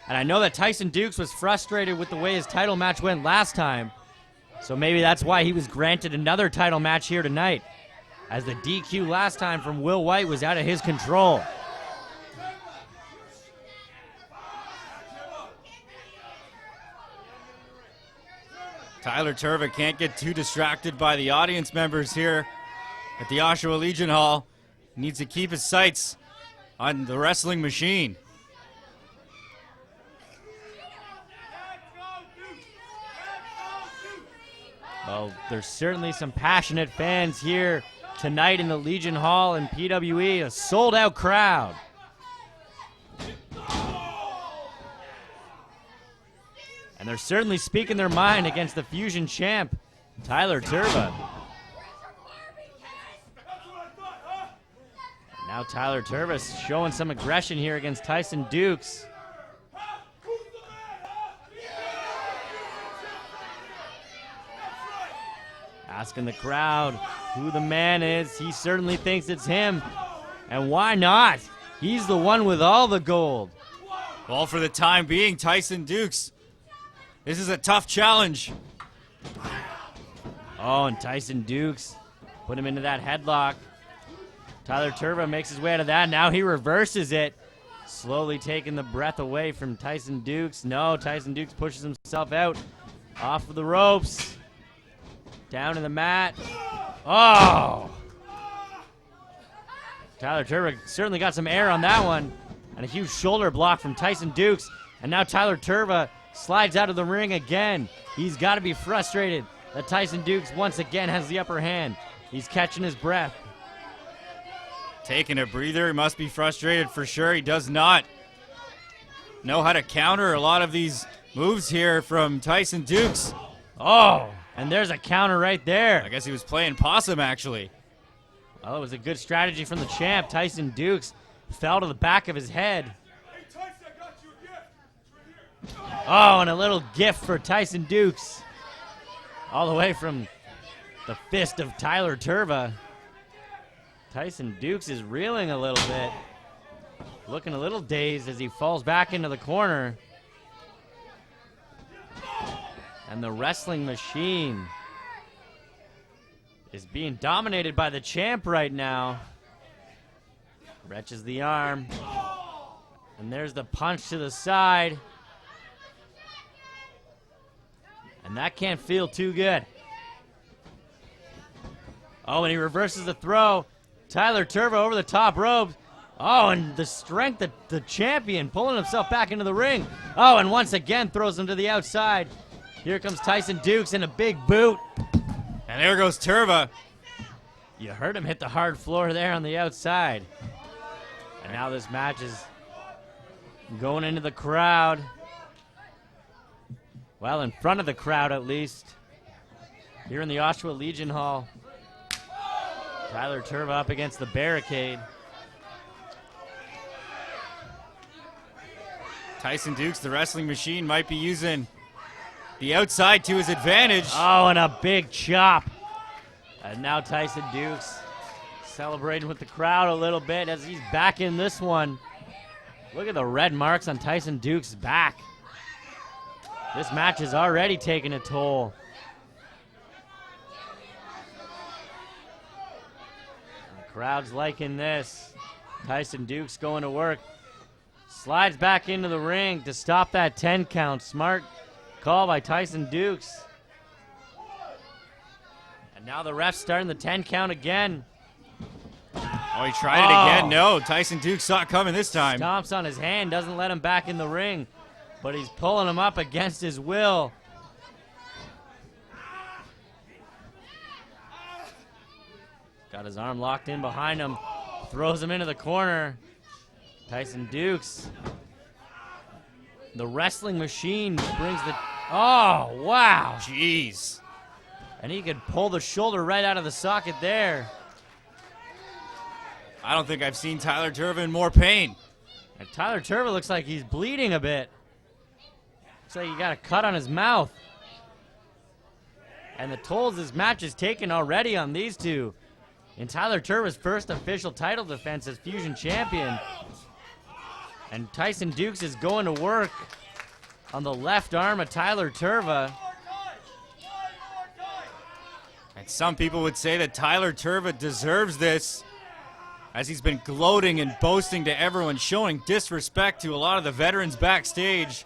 Speaker 3: And I know that Tyson Dukes was frustrated with the way his title match went last time. So maybe that's why he was granted another title match here tonight, as the DQ last time from Will White was out of his control.
Speaker 2: Tyler Tirva can't get too distracted by the audience members here at the Oshawa Legion Hall. He needs to keep his sights on the Wrestling Machine.
Speaker 3: Well, there's certainly some passionate fans here tonight in the Legion Hall in PWE, a sold-out crowd. And they're certainly speaking their mind against the Fusion champ, Tyler Tirva. Now Tyler Tirva showing some aggression here against Tyson Dukes. Asking the crowd who the man is. He certainly thinks it's him. And why not? He's the one with all the gold.
Speaker 2: Well, for the time being, Tyson Dukes, this is a tough challenge.
Speaker 3: Oh, and Tyson Dukes put him into that headlock. Tyler Tirva makes his way out of that. Now he reverses it, slowly taking the breath away from Tyson Dukes. No, Tyson Dukes pushes himself out off of the ropes. Down to the mat. Oh! Tyler Tirva certainly got some air on that one. And a huge shoulder block from Tyson Dukes. And now Tyler Tirva slides out of the ring again. He's got to be frustrated that Tyson Dukes once again has the upper hand. He's catching his breath.
Speaker 2: Taking a breather. He must be frustrated for sure. He does not know how to counter a lot of these moves here from Tyson Dukes.
Speaker 3: Oh, and there's a counter right there.
Speaker 2: I guess he was playing possum, actually.
Speaker 3: Well, it was a good strategy from the champ. Tyson Dukes fell to the back of his head.
Speaker 5: Hey, Tyson, I got you a gift. It's right here.
Speaker 3: Oh, and a little gift for Tyson Dukes. All the way from the fist of Tyler Tirva. Tyson Dukes is reeling a little bit. Looking a little dazed as he falls back into the corner. And the wrestling machine is being dominated by the champ right now. Wrenches the arm. And there's the punch to the side. And that can't feel too good. Oh, and he reverses the throw. Tyler Tirva over the top rope. Oh, and the strength of the champion pulling himself back into the ring. Oh, and once again throws him to the outside. Here comes Tyson Dukes in a big boot.
Speaker 2: And there goes Tirva.
Speaker 3: You heard him hit the hard floor there on the outside. And now this match is going into the crowd. Well, in front of the crowd at least. Here in the Oshawa Legion Hall. Tyler Tirva up against the barricade.
Speaker 2: Tyson Dukes, the wrestling machine, might be using the outside to his advantage.
Speaker 3: Oh, and a big chop. And now Tyson Dukes celebrating with the crowd a little bit as he's back in this one. Look at the red marks on Tyson Dukes' back. This match is already taking a toll. And the crowd's liking this. Tyson Dukes going to work. Slides back into the ring to stop that 10 count. Smart call by Tyson Dukes. And now the ref's starting the 10 count again.
Speaker 2: Oh, he tried it again. No, Tyson Dukes saw it coming this time.
Speaker 3: Stomps on his hand, doesn't let him back in the ring. But he's pulling him up against his will. Got his arm locked in behind him. Throws him into the corner. Tyson Dukes. The wrestling machine brings the... Oh, wow.
Speaker 2: Jeez.
Speaker 3: And he could pull the shoulder right out of the socket there.
Speaker 2: I don't think I've seen Tyler Tirva in more pain.
Speaker 3: And Tyler Tirva looks like he's bleeding a bit. Looks like he got a cut on his mouth. And the tolls this match is taken already on these two. In Tyler Tirva's first official title defense as Fusion Champion. And Tyson Dukes is going to work on the left arm of Tyler Tirva.
Speaker 2: And some people would say that Tyler Tirva deserves this, as he's been gloating and boasting to everyone, showing disrespect to a lot of the veterans backstage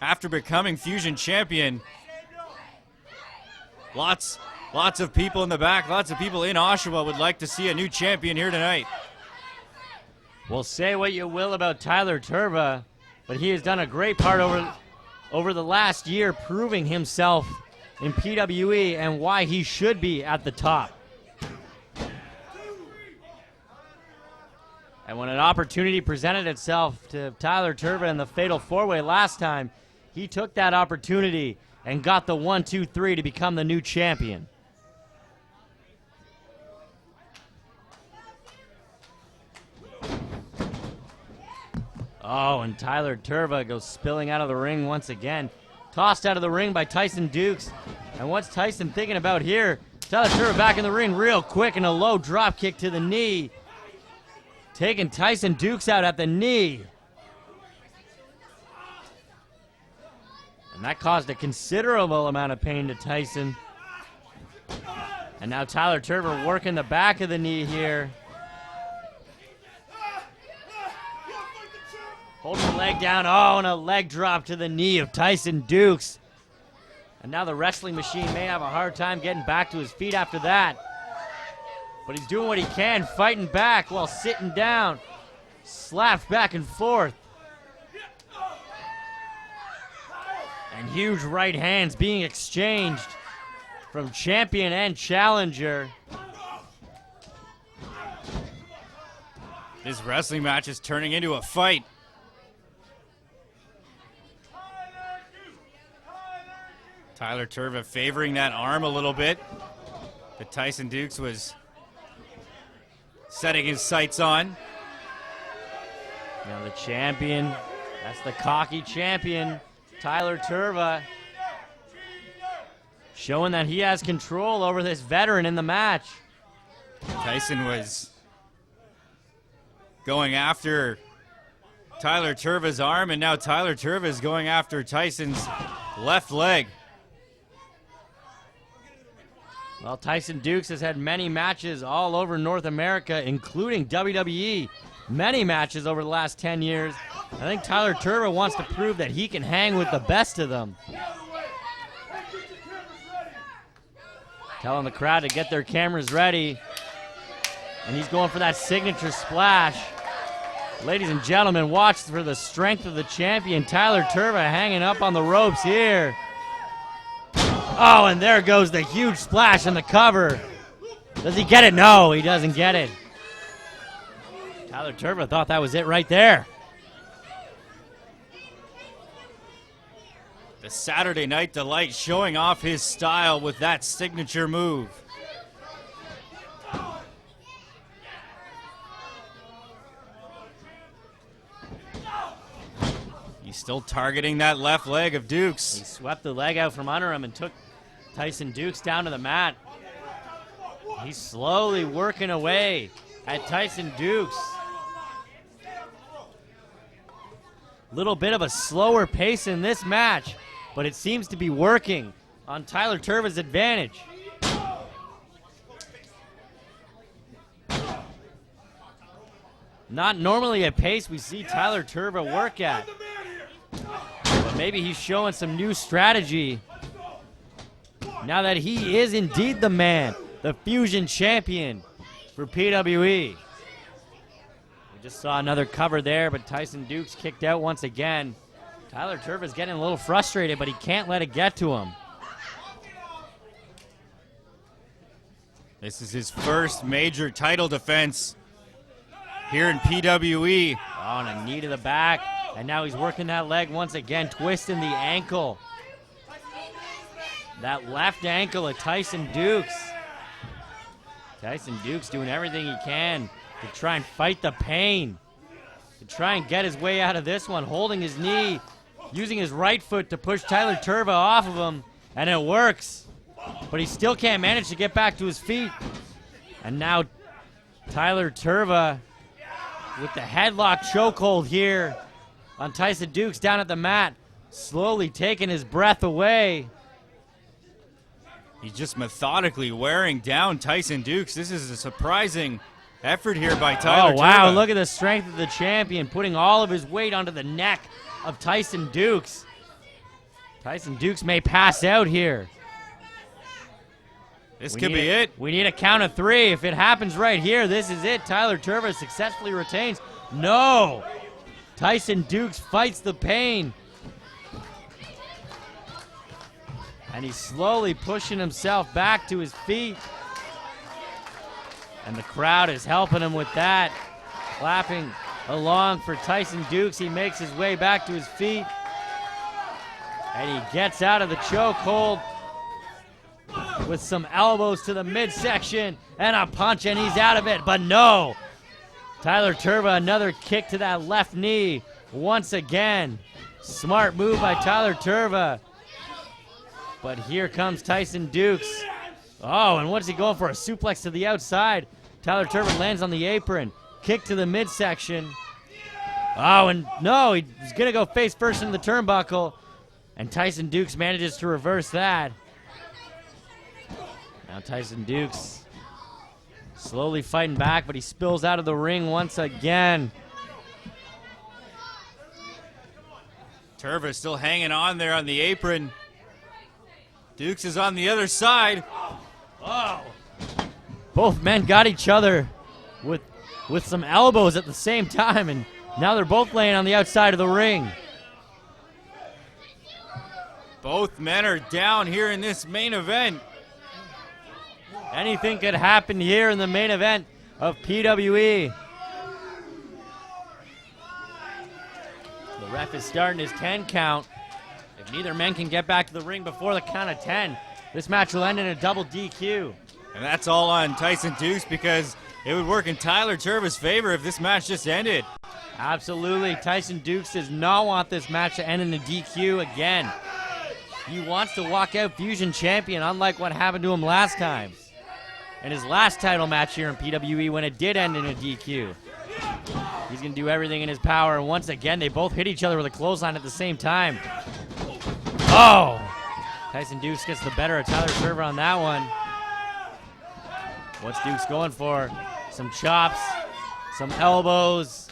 Speaker 2: after becoming Fusion Champion. Lots of people in the back, lots of people in Oshawa would like to see a new champion here tonight.
Speaker 3: Well, say what you will about Tyler Tirva, but he has done a great part over the last year proving himself in PWE and why he should be at the top. And when an opportunity presented itself to Tyler Tirva in the Fatal 4-Way last time, he took that opportunity and got the 1-2-3 to become the new champion. Oh, and Tyler Tirva goes spilling out of the ring once again. Tossed out of the ring by Tyson Dukes. And what's Tyson thinking about here? Tyler Tirva back in the ring real quick and a low drop kick to the knee. Taking Tyson Dukes out at the knee. And that caused a considerable amount of pain to Tyson. And now Tyler Tirva working the back of the knee here. Holding the leg down. Oh, and a leg drop to the knee of Tyson Dukes. And now the wrestling machine may have a hard time getting back to his feet after that. But he's doing what he can, fighting back while sitting down. Slapped back and forth. And huge right hands being exchanged from champion and challenger.
Speaker 2: This wrestling match is turning into a fight. Tyler Tirva favoring that arm a little bit that Tyson Dukes was setting his sights on.
Speaker 3: Now the champion, that's the cocky champion, Tyler Tirva, showing that he has control over this veteran in the match.
Speaker 2: Tyson was going after Tyler Tirva's arm, and now Tyler Tirva is going after Tyson's left leg.
Speaker 3: Well, Tyson Dukes has had many matches all over North America, including WWE. Many matches over the last 10 years. I think Tyler Tirva wants to prove that he can hang with the best of them. Telling the crowd to get their cameras ready. And he's going for that signature splash. Ladies and gentlemen, watch for the strength of the champion. Tyler Tirva hanging up on the ropes here. Oh, and there goes the huge splash on the cover. Does he get it? No, he doesn't get it. Tyler Tirva thought that was it right there.
Speaker 2: The Saturday Night Delight showing off his style with that signature move. He's still targeting that left leg of Dukes.
Speaker 3: He swept the leg out from under him and took Tyson Dukes down to the mat. He's slowly working away at Tyson Dukes. Little bit of a slower pace in this match, but it seems to be working on Tyler Tirva's advantage. Not normally a pace we see Tyler Tirva work at. But maybe he's showing some new strategy now that he is indeed the man, the Fusion champion for PWE. We just saw another cover there, but Tyson Dukes kicked out once again. Tyler Tirva's getting a little frustrated, but he can't let it get to him.
Speaker 2: This is his first major title defense here in PWE.
Speaker 3: Oh, and a knee to the back. And now he's working that leg once again, twisting the ankle. That left ankle of Tyson Dukes. Tyson Dukes doing everything he can to try and fight the pain, to try and get his way out of this one, holding his knee, using his right foot to push Tyler Tirva off of him, and it works. But he still can't manage to get back to his feet. And now Tyler Tirva with the headlock chokehold here on Tyson Dukes down at the mat, slowly taking his breath away.
Speaker 2: He's just methodically wearing down Tyson Dukes. This is a surprising effort here by Tyler
Speaker 3: Oh, wow,
Speaker 2: Tirva.
Speaker 3: look at the strength of the champion, putting all of his weight onto the neck of Tyson Dukes. Tyson Dukes may pass out here.
Speaker 2: This could be it.
Speaker 3: We need a count of 3. If it happens right here, this is it. Tyler Tirva successfully retains. No! Tyson Dukes fights the pain. And he's slowly pushing himself back to his feet. And the crowd is helping him with that. Clapping along for Tyson Dukes. He makes his way back to his feet. And he gets out of the chokehold with some elbows to the midsection and a punch, and he's out of it. But no! Tyler Tirva, another kick to that left knee once again. Smart move by Tyler Tirva. But here comes Tyson Dukes. Oh, and what's he going for? A suplex to the outside. Tyler Tirva lands on the apron. Kick to the midsection. Oh, and no, he's going to go face first into the turnbuckle. And Tyson Dukes manages to reverse that. Now Tyson Dukes slowly fighting back, but he spills out of the ring once again.
Speaker 2: Tirva still hanging on there on the apron. Dukes is on the other side.
Speaker 3: Oh. Both men got each other with some elbows at the same time, and now they're both laying on the outside of the ring.
Speaker 2: Both men are down here in this main event.
Speaker 3: Anything could happen here in the main event of PWE. The ref is starting his 10 count. If neither men can get back to the ring before the count of 10, this match will end in a double DQ.
Speaker 2: And that's all on Tyson Dukes because it would work in Tyler Tirva's favor if this match just ended.
Speaker 3: Absolutely. Tyson Dukes does not want this match to end in a DQ again. He wants to walk out Fusion champion, unlike what happened to him last time in his last title match here in PWE when it did end in a DQ. He's going to do everything in his power, and once again, they both hit each other with a clothesline at the same time. Oh! Tyson Dukes gets the better of Tyler Tirva on that one. What's Dukes going for? Some chops, some elbows.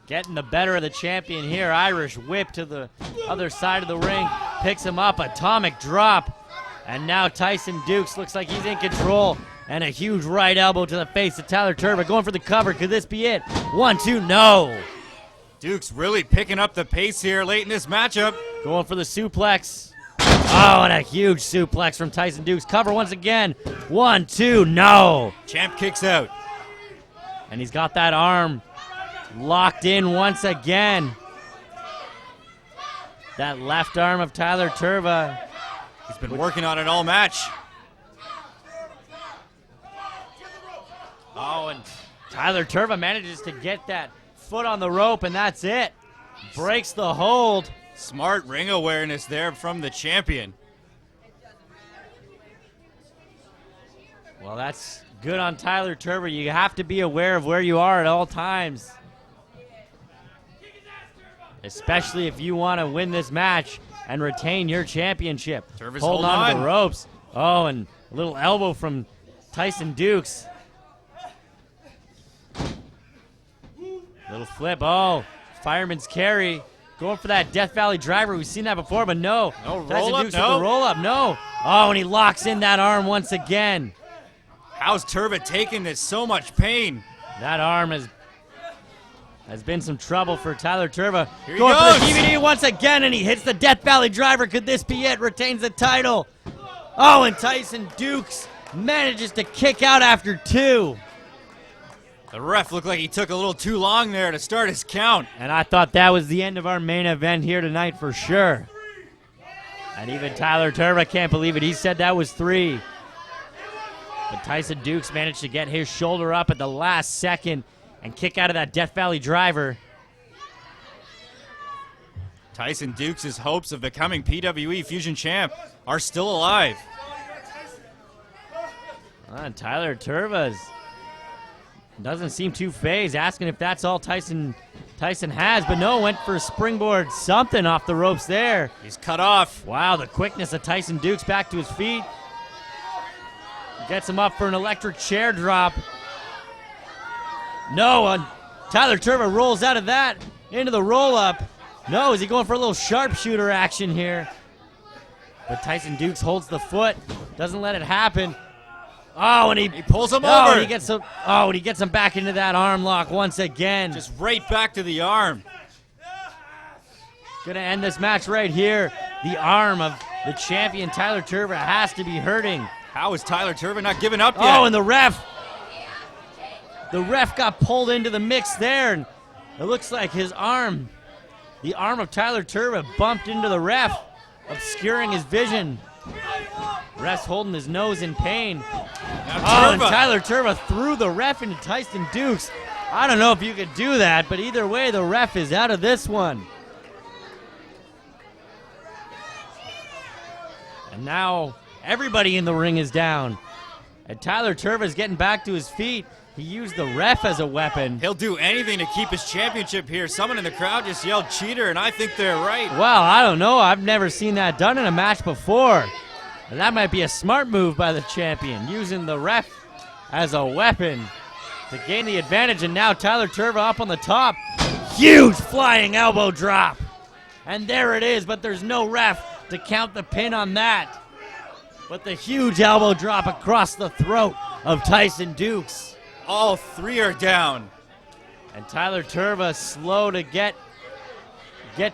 Speaker 3: Getting the better of the champion here. Irish whip to the other side of the ring. Picks him up, atomic drop. And now Tyson Dukes looks like he's in control. And a huge right elbow to the face of Tyler Tirva. Going for the cover. Could this be it? 1, 2, no.
Speaker 2: Dukes really picking up the pace here late in this matchup.
Speaker 3: Going for the suplex. Oh, and a huge suplex from Tyson Dukes. Cover once again. 1, 2, no.
Speaker 2: Champ kicks out.
Speaker 3: And he's got that arm locked in once again. That left arm of Tyler Tirva.
Speaker 2: He's been working on it all match.
Speaker 3: Oh, and Tyler Tirva manages to get that foot on the rope, and that's it. Breaks the hold.
Speaker 2: Smart ring awareness there from the champion.
Speaker 3: Well, that's good on Tyler Tirva. You have to be aware of where you are at all times, especially if you want to win this match and retain your championship.
Speaker 2: Tirva's
Speaker 3: Holding on to
Speaker 2: on.
Speaker 3: the ropes. Oh, and a little elbow from Tyson Dukes. Little flip. Oh, fireman's carry. Going for that Death Valley driver. We've seen that before, but no.
Speaker 2: No
Speaker 3: Tyson
Speaker 2: roll-up,
Speaker 3: Dukes
Speaker 2: no.
Speaker 3: with the roll-up, no. Oh, and he locks in that arm once again.
Speaker 2: How's Tirva taking this so much pain?
Speaker 3: That arm has been some trouble for Tyler Tirva.
Speaker 2: Here he
Speaker 3: Going for the
Speaker 2: goes.
Speaker 3: DVD once again, and he hits the Death Valley driver. Could this be it? Retains the title. Oh, and Tyson Dukes manages to kick out after 2.
Speaker 2: The ref looked like he took a little too long there to start his count.
Speaker 3: And I thought that was the end of our main event here tonight for sure. And even Tyler Tirva can't believe it. He said that was 3. But Tyson Dukes managed to get his shoulder up at the last second and kick out of that Death Valley driver.
Speaker 2: Tyson Dukes' hopes of becoming PWE Fusion Champ are still alive.
Speaker 3: And Tyler Tirva doesn't seem too phased, asking if that's all Tyson has, but no, went for a springboard something off the ropes there.
Speaker 2: He's cut off.
Speaker 3: Wow, the quickness of Tyson Dukes back to his feet. Gets him up for an electric chair drop. No, Tyler Tirva rolls out of that into the roll-up. No, is he going for a little sharpshooter action here? But Tyson Dukes holds the foot, doesn't let it happen. Oh, and he
Speaker 2: pulls him
Speaker 3: oh,
Speaker 2: over.
Speaker 3: And he gets him. Oh, and he gets him back into that arm lock once again.
Speaker 2: Just right back to the arm.
Speaker 3: Gonna end this match right here. The arm of the champion Tyler Tirva has to be hurting.
Speaker 2: How is Tyler Tirva not giving up yet?
Speaker 3: Oh, and the ref got pulled into the mix there, and it looks like his arm, the arm of Tyler Tirva, bumped into the ref, obscuring his vision. Ref's holding his nose in pain. Oh, and Tyler Tirva threw the ref into Tyson Dukes. I don't know if you could do that, but either way, the ref is out of this one. And now everybody in the ring is down. And Tyler Tirva is getting back to his feet. He used the ref as a weapon.
Speaker 2: He'll do anything to keep his championship here. Someone in the crowd just yelled cheater, and I think they're right.
Speaker 3: Well, I don't know. I've never seen that done in a match before. And that might be a smart move by the champion, using the ref as a weapon to gain the advantage. And now Tyler Tirva up on the top. Huge flying elbow drop. And there it is, but there's no ref to count the pin on that. But the huge elbow drop across the throat of Tyson Dukes.
Speaker 2: All 3 are down.
Speaker 3: And Tyler Tirva slow to get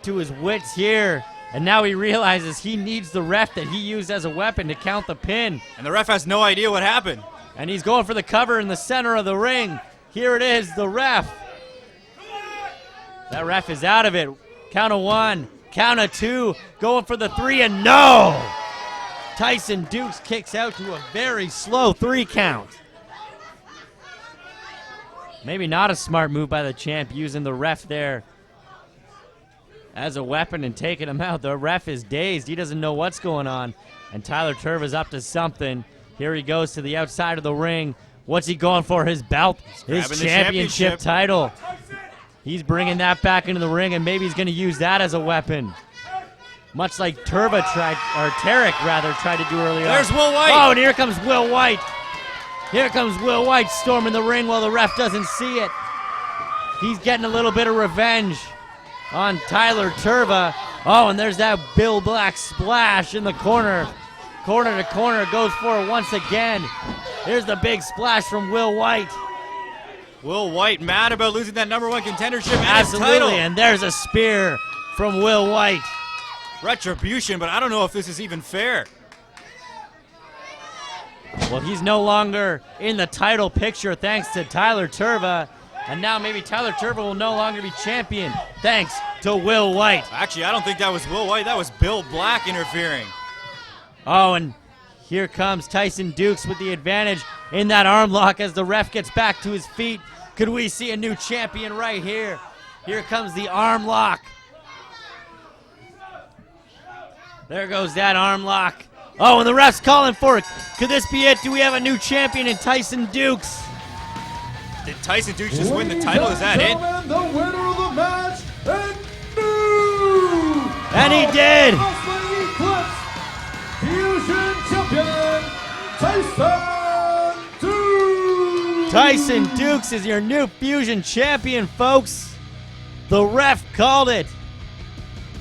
Speaker 3: to his wits here. And now he realizes he needs the ref that he used as a weapon to count the pin.
Speaker 2: And the ref has no idea what happened.
Speaker 3: And he's going for the cover in the center of the ring. Here it is, the ref. That ref is out of it. Count of 1, count of 2, going for the 3, and no! Tyson Dukes kicks out to a very slow 3 count. Maybe not a smart move by the champ, using the ref there as a weapon and taking him out. The ref is dazed. He doesn't know what's going on. And Tyler Tirva's up to something. Here he goes to the outside of the ring. What's he going for? His belt, his championship title. He's bringing that back into the ring, and maybe he's going to use that as a weapon. Much like TARIK tried to do earlier.
Speaker 2: There's Will White.
Speaker 3: Oh, and here comes Will White. Here comes Will White storming the ring while the ref doesn't see it. He's getting a little bit of revenge on Tyler Tirva. Oh, and there's that Bill Black splash in the corner. Corner to corner, goes for it once again. Here's the big splash from Will White.
Speaker 2: Will White mad about losing that #1 contendership and his title.
Speaker 3: Absolutely, and there's a spear from Will White.
Speaker 2: Retribution, but I don't know if this is even fair.
Speaker 3: Well, he's no longer in the title picture thanks to Tyler Tirva. And now maybe Tyler Tirva will no longer be champion thanks to Will White.
Speaker 2: Actually, I don't think that was Will White. That was Bill Black interfering.
Speaker 3: Oh, and here comes Tyson Dukes with the advantage in that arm lock as the ref gets back to his feet. Could we see a new champion right here? Here comes the arm lock. There goes that arm lock. Oh, and the ref's calling for it. Could this be it? Do we have a new champion in Tyson Dukes?
Speaker 2: Did Tyson Dukes just win the title? Is that it?
Speaker 5: The winner of the match, and new
Speaker 3: And he did.
Speaker 5: Wrestling Eclipse Fusion Champion, Tyson Dukes.
Speaker 3: Tyson Dukes is your new Fusion champion, folks. The ref called it.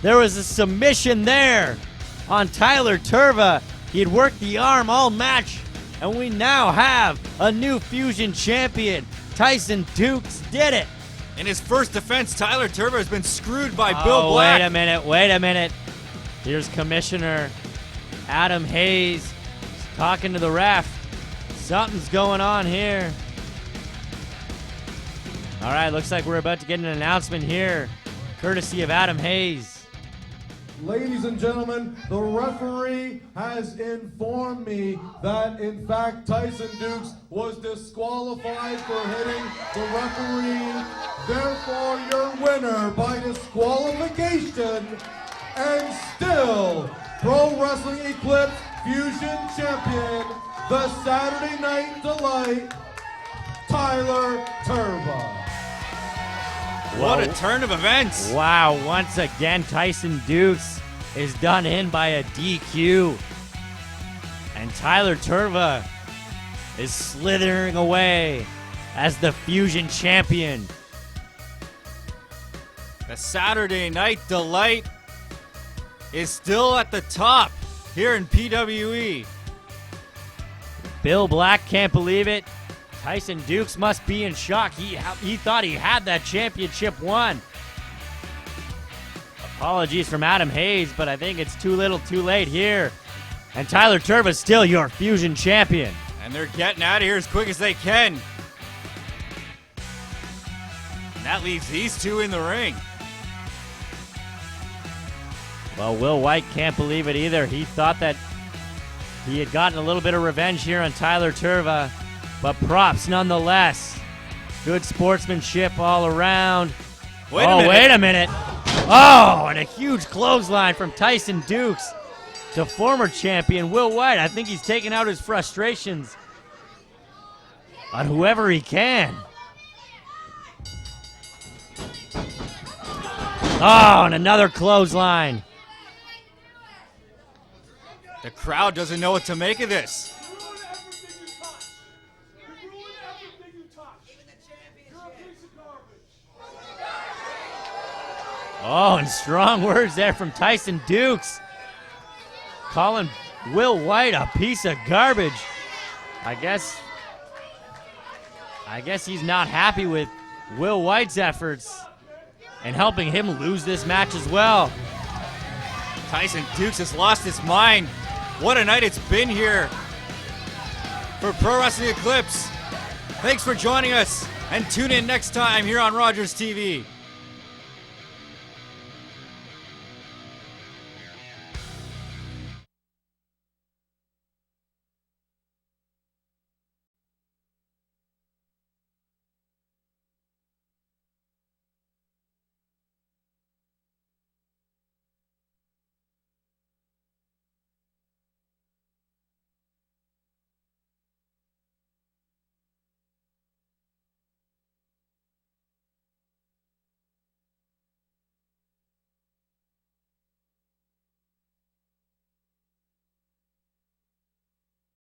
Speaker 3: There was a submission there on Tyler Tirva. He had worked the arm all match, and we now have a new Fusion champion. Tyson Dukes did it.
Speaker 2: In his first defense, Tyler Tirva has been screwed by Bill Black.
Speaker 3: Wait a minute. Here's Commissioner Adam Hayes talking to the ref. Something's going on here. All right, looks like we're about to get an announcement here, courtesy of Adam Hayes.
Speaker 5: Ladies and gentlemen, the referee has informed me that, in fact, Tyson Dukes was disqualified for hitting the referee. Therefore, your winner by disqualification and still Pro Wrestling Eclipse Fusion Champion, the Saturday Night Delight, Tyler Tirva.
Speaker 2: What a turn of events.
Speaker 3: Wow, once again, Tyson Dukes is done in by a DQ. And Tyler Tirva is slithering away as the Fusion champion.
Speaker 2: The Saturday Night Delight is still at the top here in PWE.
Speaker 3: Bill Black can't believe it. Tyson Dukes must be in shock. He thought he had that championship won. Apologies from Adam Hayes, but I think it's too little too late here. And Tyler Tirva is still your Fusion champion.
Speaker 2: And they're getting out of here as quick as they can. And that leaves these two in the ring.
Speaker 3: Well, Will White can't believe it either. He thought that he had gotten a little bit of revenge here on Tyler Tirva. But props nonetheless. Good sportsmanship all around.
Speaker 2: Wait a minute.
Speaker 3: Oh, and a huge clothesline from Tyson Dukes to former champion Will White. I think he's taking out his frustrations on whoever he can. Oh, and another clothesline.
Speaker 2: The crowd doesn't know what to make of this.
Speaker 3: Oh, and strong words there from Tyson Dukes. Calling Will White a piece of garbage. I guess he's not happy with Will White's efforts and helping him lose this match as well.
Speaker 2: Tyson Dukes has lost his mind. What a night it's been here for Pro Wrestling Eclipse. Thanks for joining us, and tune in next time here on Rogers TV.